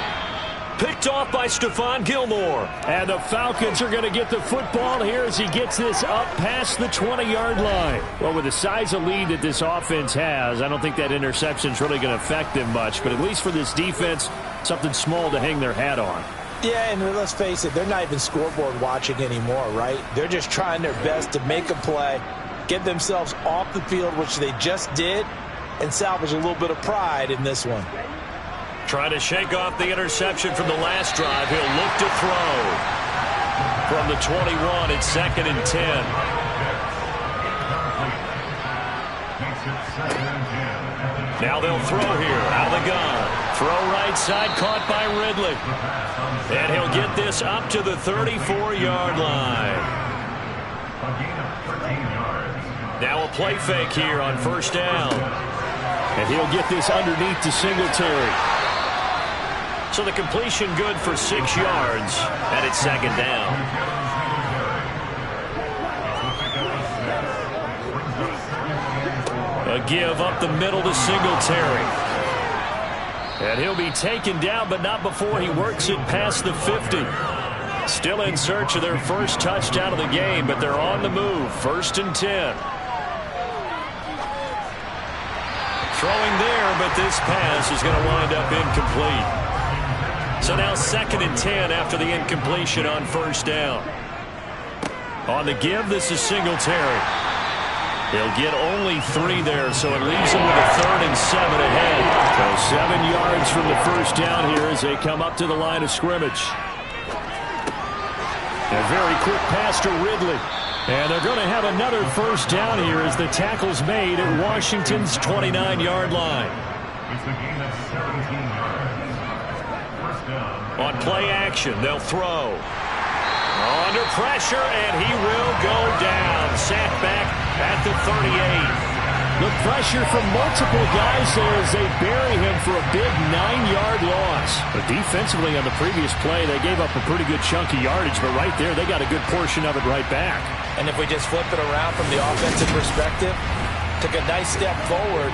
Picked off by Stephon Gilmore. And the Falcons are going to get the football here as he gets this up past the 20-yard line. Well, with the size of lead that this offense has, I don't think that interception is really going to affect them much. But at least for this defense, something small to hang their hat on. Yeah, and let's face it, they're not even scoreboard watching anymore, right? They're just trying their best to make a play, get themselves off the field, which they just did, and salvage a little bit of pride in this one. Trying to shake off the interception from the last drive. He'll look to throw. From the 21, it's 2nd and 10. Now they'll throw here, out of the gun. Throw right side, caught by Ridley. And he'll get this up to the 34-yard line. Now a play fake here on first down. And he'll get this underneath to Singletary. So the completion good for 6 yards, and it's 2nd down. give up the middle to Singletary. And he'll be taken down, but not before he works it past the 50. Still in search of their first touchdown of the game, but they're on the move. 1st and 10. Throwing there, but this pass is going to wind up incomplete. So now 2nd and 10 after the incompletion on 1st down. On the give, this is Singletary. He'll get only 3 there, so it leaves him with a 3rd and 7 ahead. So 7 yards from the 1st down here as they come up to the line of scrimmage. A very quick pass to Ridley. And they're going to have another 1st down here as the tackle's made at Washington's 29-yard line. On play action, they'll throw. Under pressure, and he will go down. Sacked back at the 38. The pressure from multiple guys there as they bury him for a big 9-yard loss. But defensively on the previous play, they gave up a pretty good chunk of yardage, but right there, they got a good portion of it right back. And if we just flip it around from the offensive perspective, took a nice step forward,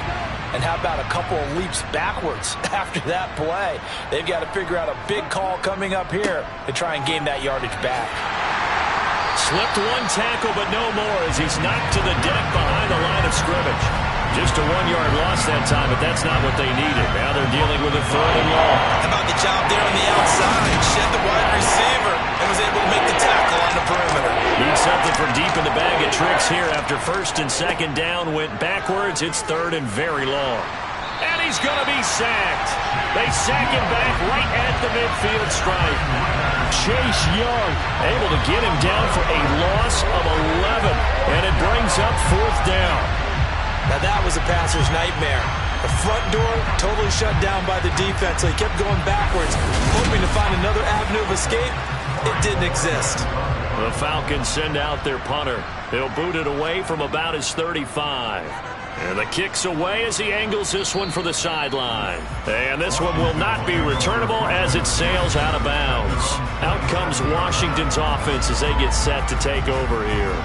and how about a couple of leaps backwards after that play? They've got to figure out a big call coming up here to try and gain that yardage back. Slipped one tackle, but no more as he's knocked to the deck behind the line of scrimmage. Just a 1-yard loss that time, but that's not what they needed. Now they're dealing with a 3rd and long. How about the job there on the outside? Shed the wide receiver and was able to make the tackle on the perimeter. Need something from deep in the bag of tricks here after 1st and 2nd down went backwards. It's 3rd and very long. And he's going to be sacked. They sack him back right at the midfield stripe. Chase Young able to get him down for a loss of 11. And it brings up 4th down. Now that was a passer's nightmare. The front door totally shut down by the defense, so he kept going backwards, hoping to find another avenue of escape. It didn't exist. The Falcons send out their punter. He'll boot it away from about his 35. And the kick's away as he angles this one for the sideline. And this one will not be returnable as it sails out of bounds. Out comes Washington's offense as they get set to take over here.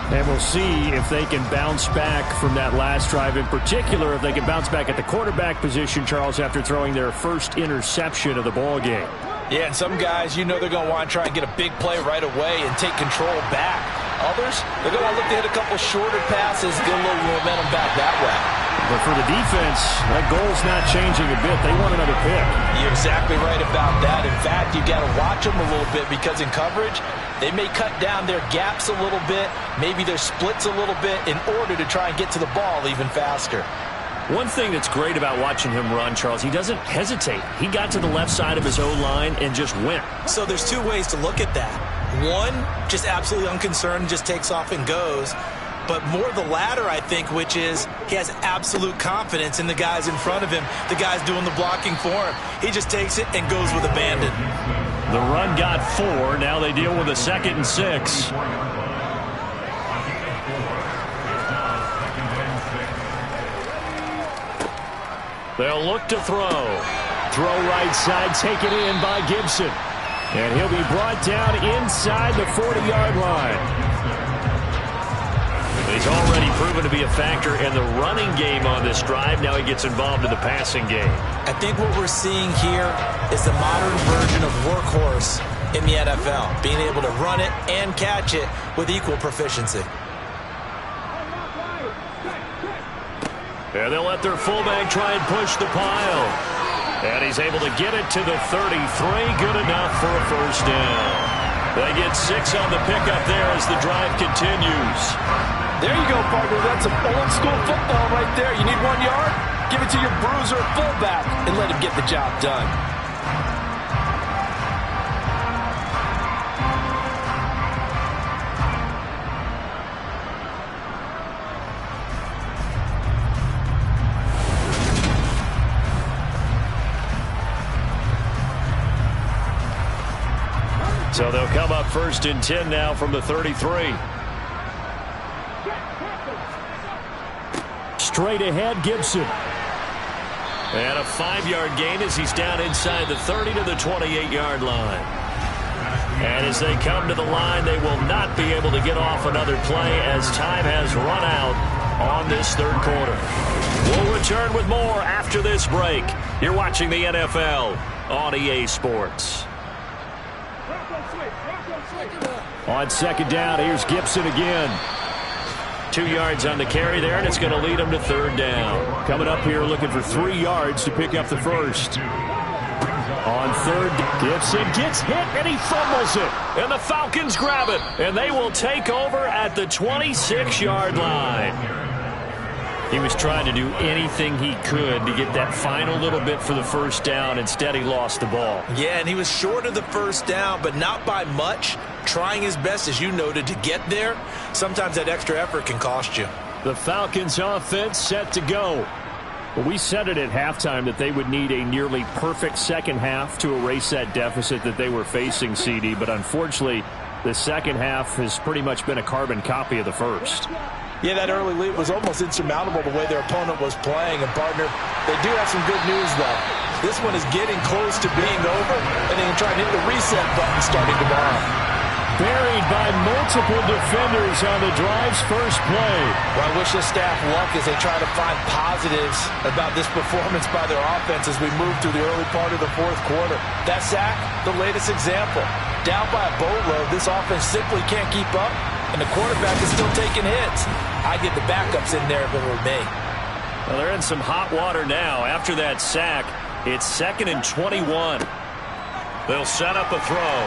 And we'll see if they can bounce back from that last drive. In particular, if they can bounce back at the quarterback position, Charles, after throwing their first interception of the ball game. Yeah, and some guys, you know they're going to want to try and get a big play right away and take control back. Others, they're going to look to hit a couple shorter passes, get a little momentum back that way. But for the defense, that goal's not changing a bit. They want another pick. You're exactly right about that. In fact, you've got to watch them a little bit because in coverage, they may cut down their gaps a little bit, maybe their splits a little bit in order to try and get to the ball even faster. One thing that's great about watching him run, Charles, he doesn't hesitate. He got to the left side of his O-line and just went. So there's 2 ways to look at that. One, just absolutely unconcerned, just takes off and goes. But more the latter, I think, which is he has absolute confidence in the guys in front of him, the guys doing the blocking for him. He just takes it and goes with abandon. The run got 4. Now they deal with a 2nd and 6. They'll look to throw. Throw right side, taken in by Gibson. And he'll be brought down inside the 40-yard line. He's already proven to be a factor in the running game on this drive. Now he gets involved in the passing game. I think what we're seeing here is the modern version of workhorse in the NFL, being able to run it and catch it with equal proficiency. And they'll let their fullback try and push the pile. And he's able to get it to the 33. Good enough for a 1st down. They get 6 on the pickup there as the drive continues. There you go, partner. That's some old-school football right there. You need 1 yard? Give it to your bruiser fullback and let him get the job done. So they'll come up 1st and 10 now from the 33. Straight ahead, Gibson. And a 5-yard gain as he's down inside the 30 to the 28-yard line. And as they come to the line, they will not be able to get off another play as time has run out on this third quarter. We'll return with more after this break. You're watching the NFL on EA Sports. On second down, here's Gibson again. 2 yards on the carry there, and it's going to lead him to third down. Coming up here looking for 3 yards to pick up the first. On third, Gibson gets hit, and he fumbles it. And the Falcons grab it, and they will take over at the 26-yard line. He was trying to do anything he could to get that final little bit for the first down. Instead, he lost the ball. Yeah, and he was short of the first down, but not by much. Trying his best, as you noted, to get there. Sometimes that extra effort can cost you. The Falcons offense set to go. Well, we said it at halftime that they would need a nearly perfect second half to erase that deficit that they were facing, CD. But unfortunately, the second half has pretty much been a carbon copy of the first. Yeah, that early lead was almost insurmountable the way their opponent was playing. And, partner, they do have some good news, though. This one is getting close to being over, and they can try and hit the reset button starting tomorrow. Buried by multiple defenders on the drive's first play. Well, I wish the staff luck as they try to find positives about this performance by their offense as we move through the early part of the fourth quarter. That sack, the latest example. Down by a boatload, this offense simply can't keep up, and the quarterback is still taking hits. I'd get the backups in there if it were me. Well, they're in some hot water now. After that sack, it's 2nd and 21. They'll set up a throw.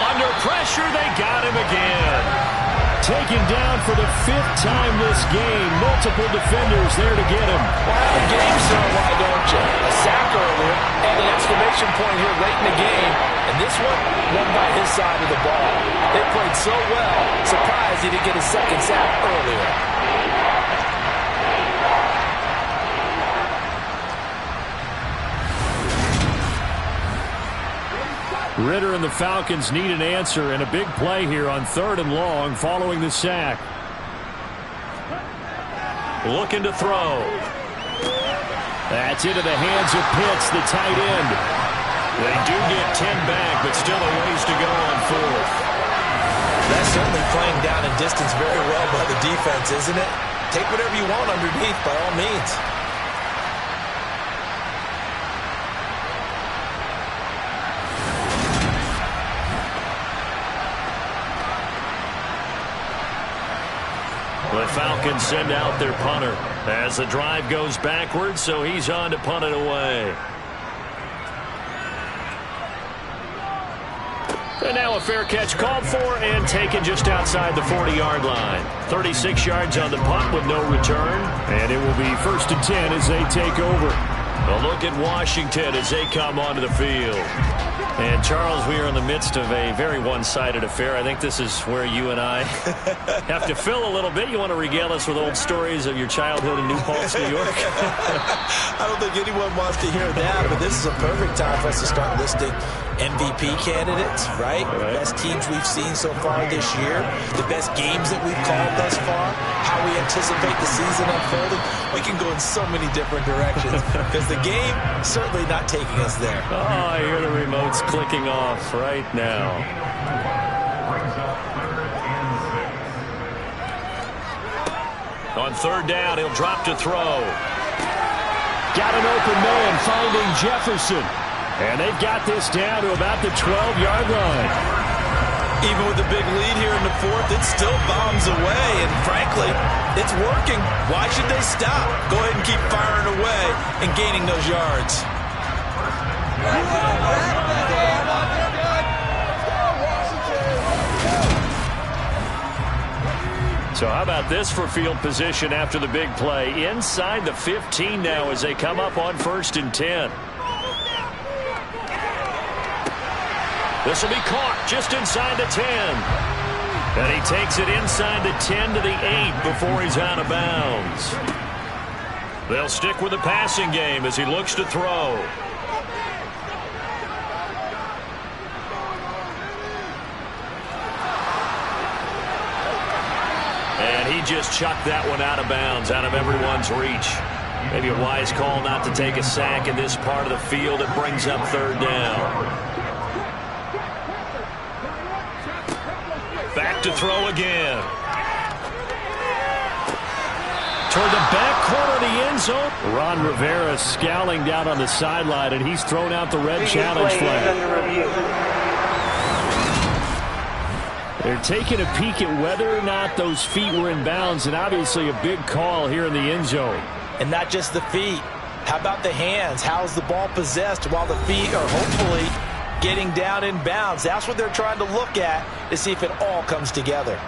Under pressure, they got him again. Taken down for the 5th time this game. Multiple defenders there to get him. Well, have a game, sir, why don't you? A sack earlier and an exclamation point here late in the game. And this one, won by his side of the ball. They played so well, surprised he didn't get his second sack earlier. Ritter and the Falcons need an answer, and a big play here on 3rd and long following the sack. Looking to throw. That's into the hands of Pitts, the tight end. They do get 10 back, but still a ways to go on 4th. That's certainly playing down in distance very well by the defense, isn't it? Take whatever you want underneath, by all means. The Falcons send out their punter as the drive goes backwards, so he's on to punt it away. And now a fair catch called for and taken just outside the 40-yard line. 36 yards on the punt with no return. And it will be 1st and 10 as they take over. A look at Washington as they come onto the field. And, Charles, we are in the midst of a very one-sided affair. I think this is where you and I have to fill a little bit. You want to regale us with old stories of your childhood in New Paltz, New York? I don't think anyone wants to hear that, but this is a perfect time for us to start listing MVP candidates, right? The best teams we've seen so far this year, the best games that we've called thus far, how we anticipate the season unfolding. We can go in so many different directions because the game certainly not taking us there. Oh, I hear the remotes clicking off right now. On 3rd down, he'll drop to throw. Got an open man finding Jefferson. And they've got this down to about the 12-yard line. Even with the big lead here in the 4th, it still bombs away. And frankly, it's working. Why should they stop? Go ahead and keep firing away and gaining those yards. So how about this for field position after the big play? Inside the 15 now as they come up on 1st and 10. This will be caught just inside the 10. And he takes it inside the 10 to the 8 before he's out of bounds. They'll stick with the passing game as he looks to throw. And he just chucked that one out of bounds, out of everyone's reach. Maybe a wise call not to take a sack in this part of the field. It brings up 3rd down. Back to throw again. toward the back corner of the end zone. Ron Rivera scowling down on the sideline, and he's thrown out the red challenge flag. They're taking a peek at whether or not those feet were in bounds, and obviously a big call here in the end zone. And not just the feet. How about the hands? How's the ball possessed while the feet are hopefully getting down in bounds? That's what they're trying to look at to see if it all comes together.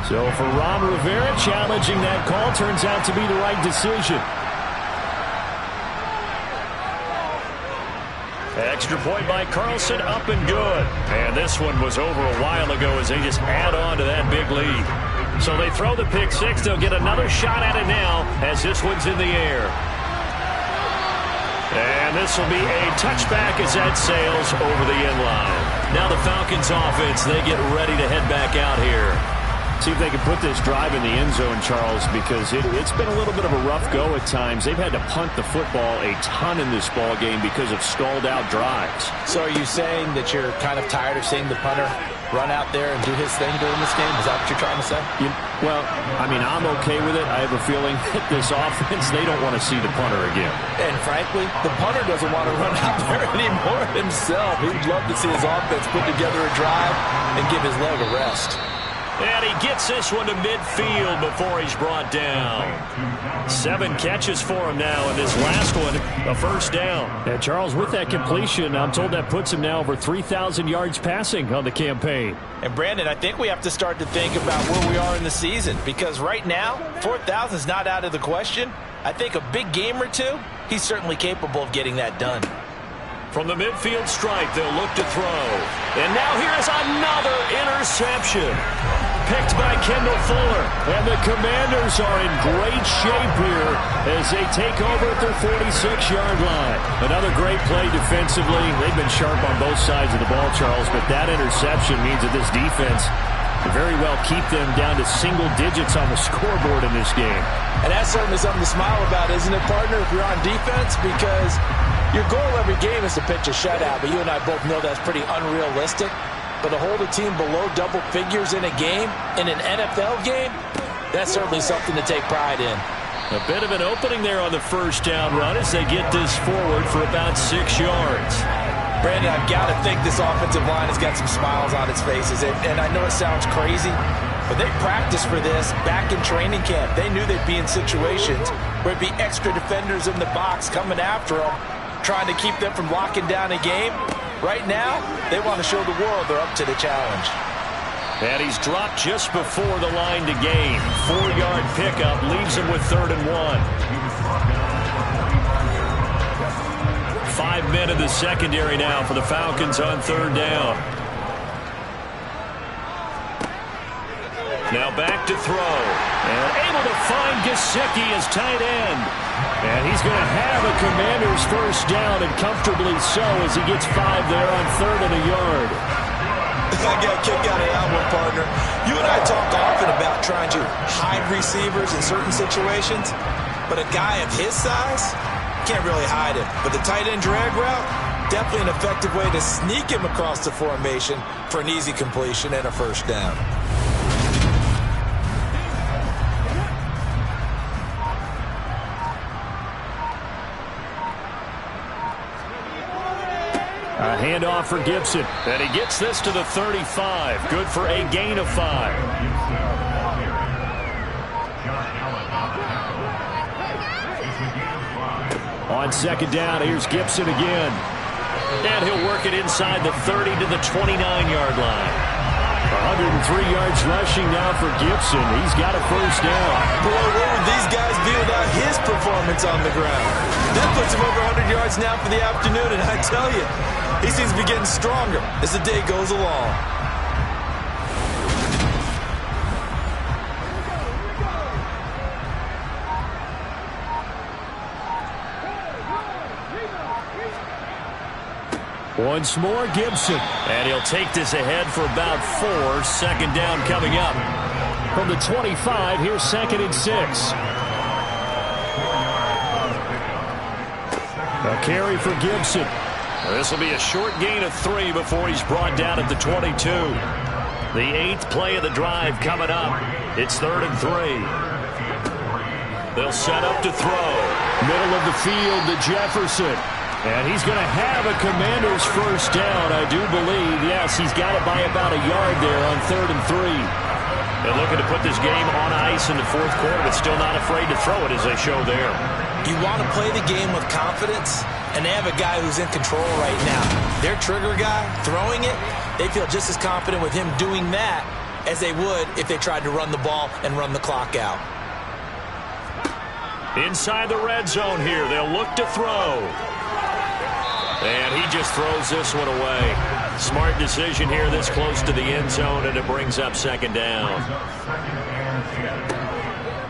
So for Ron Rivera, challenging that call turns out to be the right decision. Extra point by Carlson, up and good. And this one was over a while ago as they just add on to that big lead. So they throw the pick six. They'll get another shot at it now as this one's in the air. And this will be a touchback as that sails over the end line. Now the Falcons offense, they get ready to head back out here. See if they can put this drive in the end zone, Charles, because it's been a little bit of a rough go at times. They've had to punt the football a ton in this ball game because of stalled-out drives. So are you saying that you're kind of tired of seeing the punter run out there and do his thing during this game? Is that what you're trying to say? Well, I mean, I'm okay with it. I have a feeling that this offense, they don't want to see the punter again. And frankly, the punter doesn't want to run out there anymore himself. He'd love to see his offense put together a drive and give his leg a rest. And he gets this one to midfield before he's brought down. 7 catches for him now, and this last one, a first down. And Charles, with that completion, I'm told that puts him now over 3,000 yards passing on the campaign. And Brandon, I think we have to start to think about where we are in the season, because right now, 4,000 is not out of the question. I think a big game or two, he's certainly capable of getting that done. From the midfield stripe, they'll look to throw. And now here's another interception. Picked by Kendall Fuller. And the Commanders are in great shape here as they take over at their 46-yard line. Another great play defensively. They've been sharp on both sides of the ball, Charles, but that interception means that this defense can very well keep them down to single digits on the scoreboard in this game. And that's certainly something to smile about, isn't it, partner, if you're on defense? Because your goal every game is to pitch a shutout, but you and I both know that's pretty unrealistic. But to hold a team below double figures in a game, in an NFL game, that's certainly something to take pride in. A bit of an opening there on the first down run as they get this forward for about 6 yards. Brandon, I've got to think this offensive line has got some smiles on its faces. And I know it sounds crazy, but they practiced for this back in training camp. They knew they'd be in situations where it'd be extra defenders in the box coming after them, trying to keep them from locking down a game. Right now, they want to show the world they're up to the challenge. And he's dropped just before the line to gain. 4-yard pickup leaves him with 3rd and 1. 5 men in the secondary now for the Falcons on 3rd down. Now back to throw. And able to find Gesicki as tight end. And he's going to have a Commander's first down, and comfortably so, as he gets 5 there on 3rd and a yard. I got a kick out of that one, partner. You and I talk often about trying to hide receivers in certain situations, but a guy of his size can't really hide him. But the tight end drag route, definitely an effective way to sneak him across the formation for an easy completion and a first down. A handoff for Gibson. And he gets this to the 35. Good for a gain of 5. On 2nd down, here's Gibson again. And he'll work it inside the 30 to the 29-yard line. 103 yards rushing now for Gibson. He's got a first down. Boy, what would these guys be without his performance on the ground? That puts him over 100 yards now for the afternoon, and I tell you, he seems to be getting stronger as the day goes along. Once more, Gibson. And he'll take this ahead for about 4. 2nd down coming up. From the 25, here's 2nd and 6. A carry for Gibson. This will be a short gain of 3 before he's brought down at the 22. The 8th play of the drive coming up. It's 3rd and 3. They'll set up to throw. Middle of the field to Jefferson. And he's going to have a Commander's first down, I do believe. Yes, he's got it by about a yard there on 3rd and 3. They're looking to put this game on ice in the 4th quarter, but still not afraid to throw it as they show there. You want to play the game with confidence, and they have a guy who's in control right now. Their trigger guy, throwing it, they feel just as confident with him doing that as they would if they tried to run the ball and run the clock out. Inside the red zone here, they'll look to throw. And he just throws this one away. Smart decision here this close to the end zone, and it brings up 2nd down.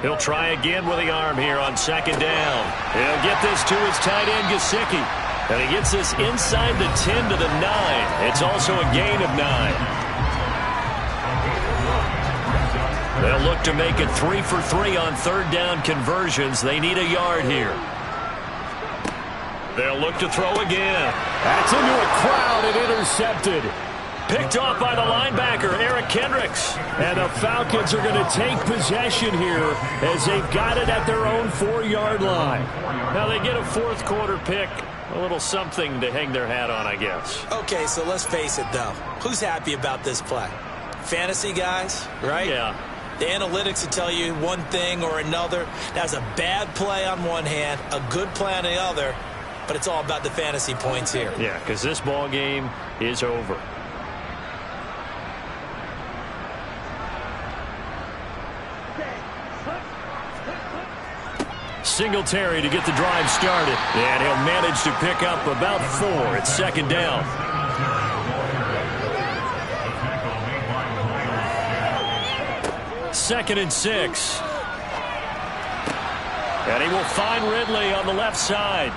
He'll try again with the arm here on 2nd down. He'll get this to his tight end, Gesicki. And he gets this inside the 10 to the 9. It's also a gain of 9. They'll look to make it 3 for 3 on 3rd down conversions. They need a yard here. They'll look to throw again. That's into a crowd and intercepted. Picked off by the linebacker, Eric Kendricks. And the Falcons are going to take possession here as they've got it at their own 4-yard line. Now they get a 4th quarter pick. A little something to hang their hat on, I guess. Okay, so let's face it, though. Who's happy about this play? Fantasy guys, right? Yeah. The analytics will tell you one thing or another. That's a bad play on one hand, a good play on the other, but it's all about the fantasy points here. Yeah, because this ball game is over. Singletary to get the drive started. And he'll manage to pick up about 4. It's 2nd down. Second and 6. And he will find Ridley on the left side.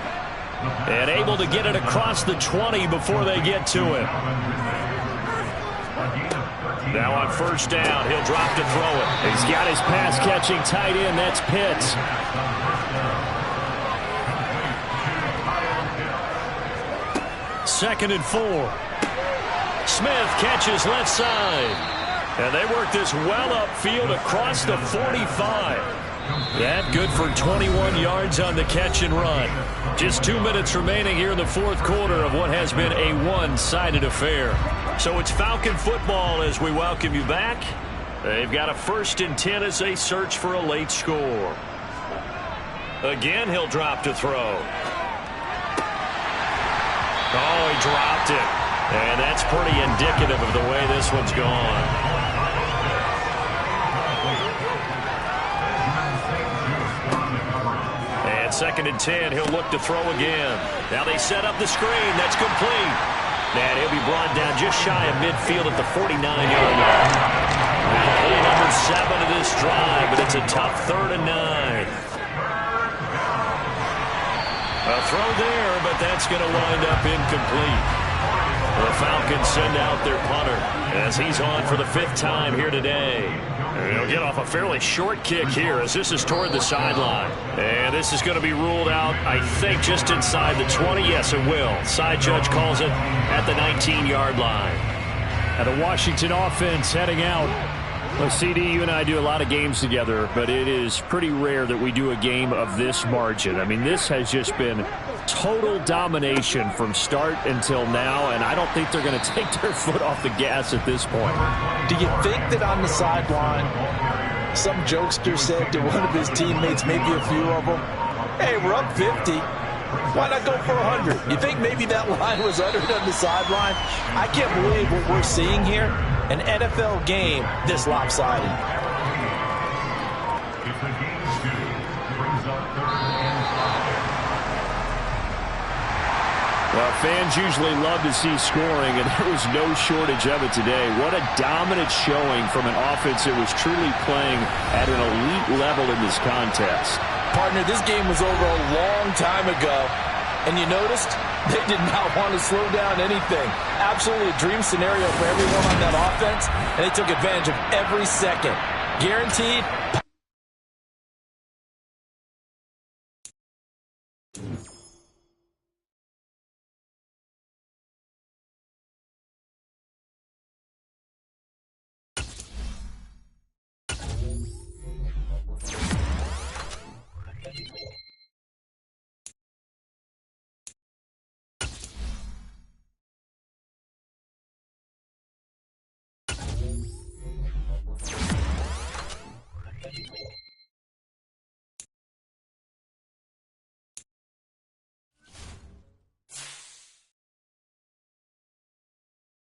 And able to get it across the 20 before they get to him. Now on 1st down, he'll drop to throw it. He's got his pass-catching tight end. That's Pitts. Second and 4. Smith catches left side. And they work this well upfield across the 45. That good for 21 yards on the catch and run. Just 2 minutes remaining here in the 4th quarter of what has been a one-sided affair. So it's Falcon football as we welcome you back. They've got a 1st and 10 as they search for a late score. Again, he'll drop to throw. Oh, he dropped it. And that's pretty indicative of the way this one's gone. And 2nd and 10, he'll look to throw again. Now they set up the screen. That's complete. And he'll be brought down just shy of midfield at the 49-yard line. Now play number 7 of this drive, but it's a tough 3rd and 9. A throw there, but that's going to wind up incomplete. The Falcons send out their punter as he's on for the 5th time here today. And he'll get off a fairly short kick here as this is toward the sideline. And this is going to be ruled out, I think, just inside the 20. Yes, it will. Side judge calls it at the 19-yard line. And the Washington offense heading out. Well, CD, you and I do a lot of games together, but it is pretty rare that we do a game of this margin. I mean, this has just been total domination from start until now, and I don't think they're going to take their foot off the gas at this point. Do you think that on the sideline, some jokester said to one of his teammates, maybe a few of them, hey, we're up 50. Why not go for 100? You think maybe that line was uttered on the sideline? I can't believe what we're seeing here. An NFL game this lopsided. Well, fans usually love to see scoring, and there was no shortage of it today. What a dominant showing from an offense that was truly playing at an elite level in this contest. Partner, this game was over a long time ago, and you noticed they did not want to slow down anything. Absolutely a dream scenario for everyone on that offense, and they took advantage of every second. Guaranteed.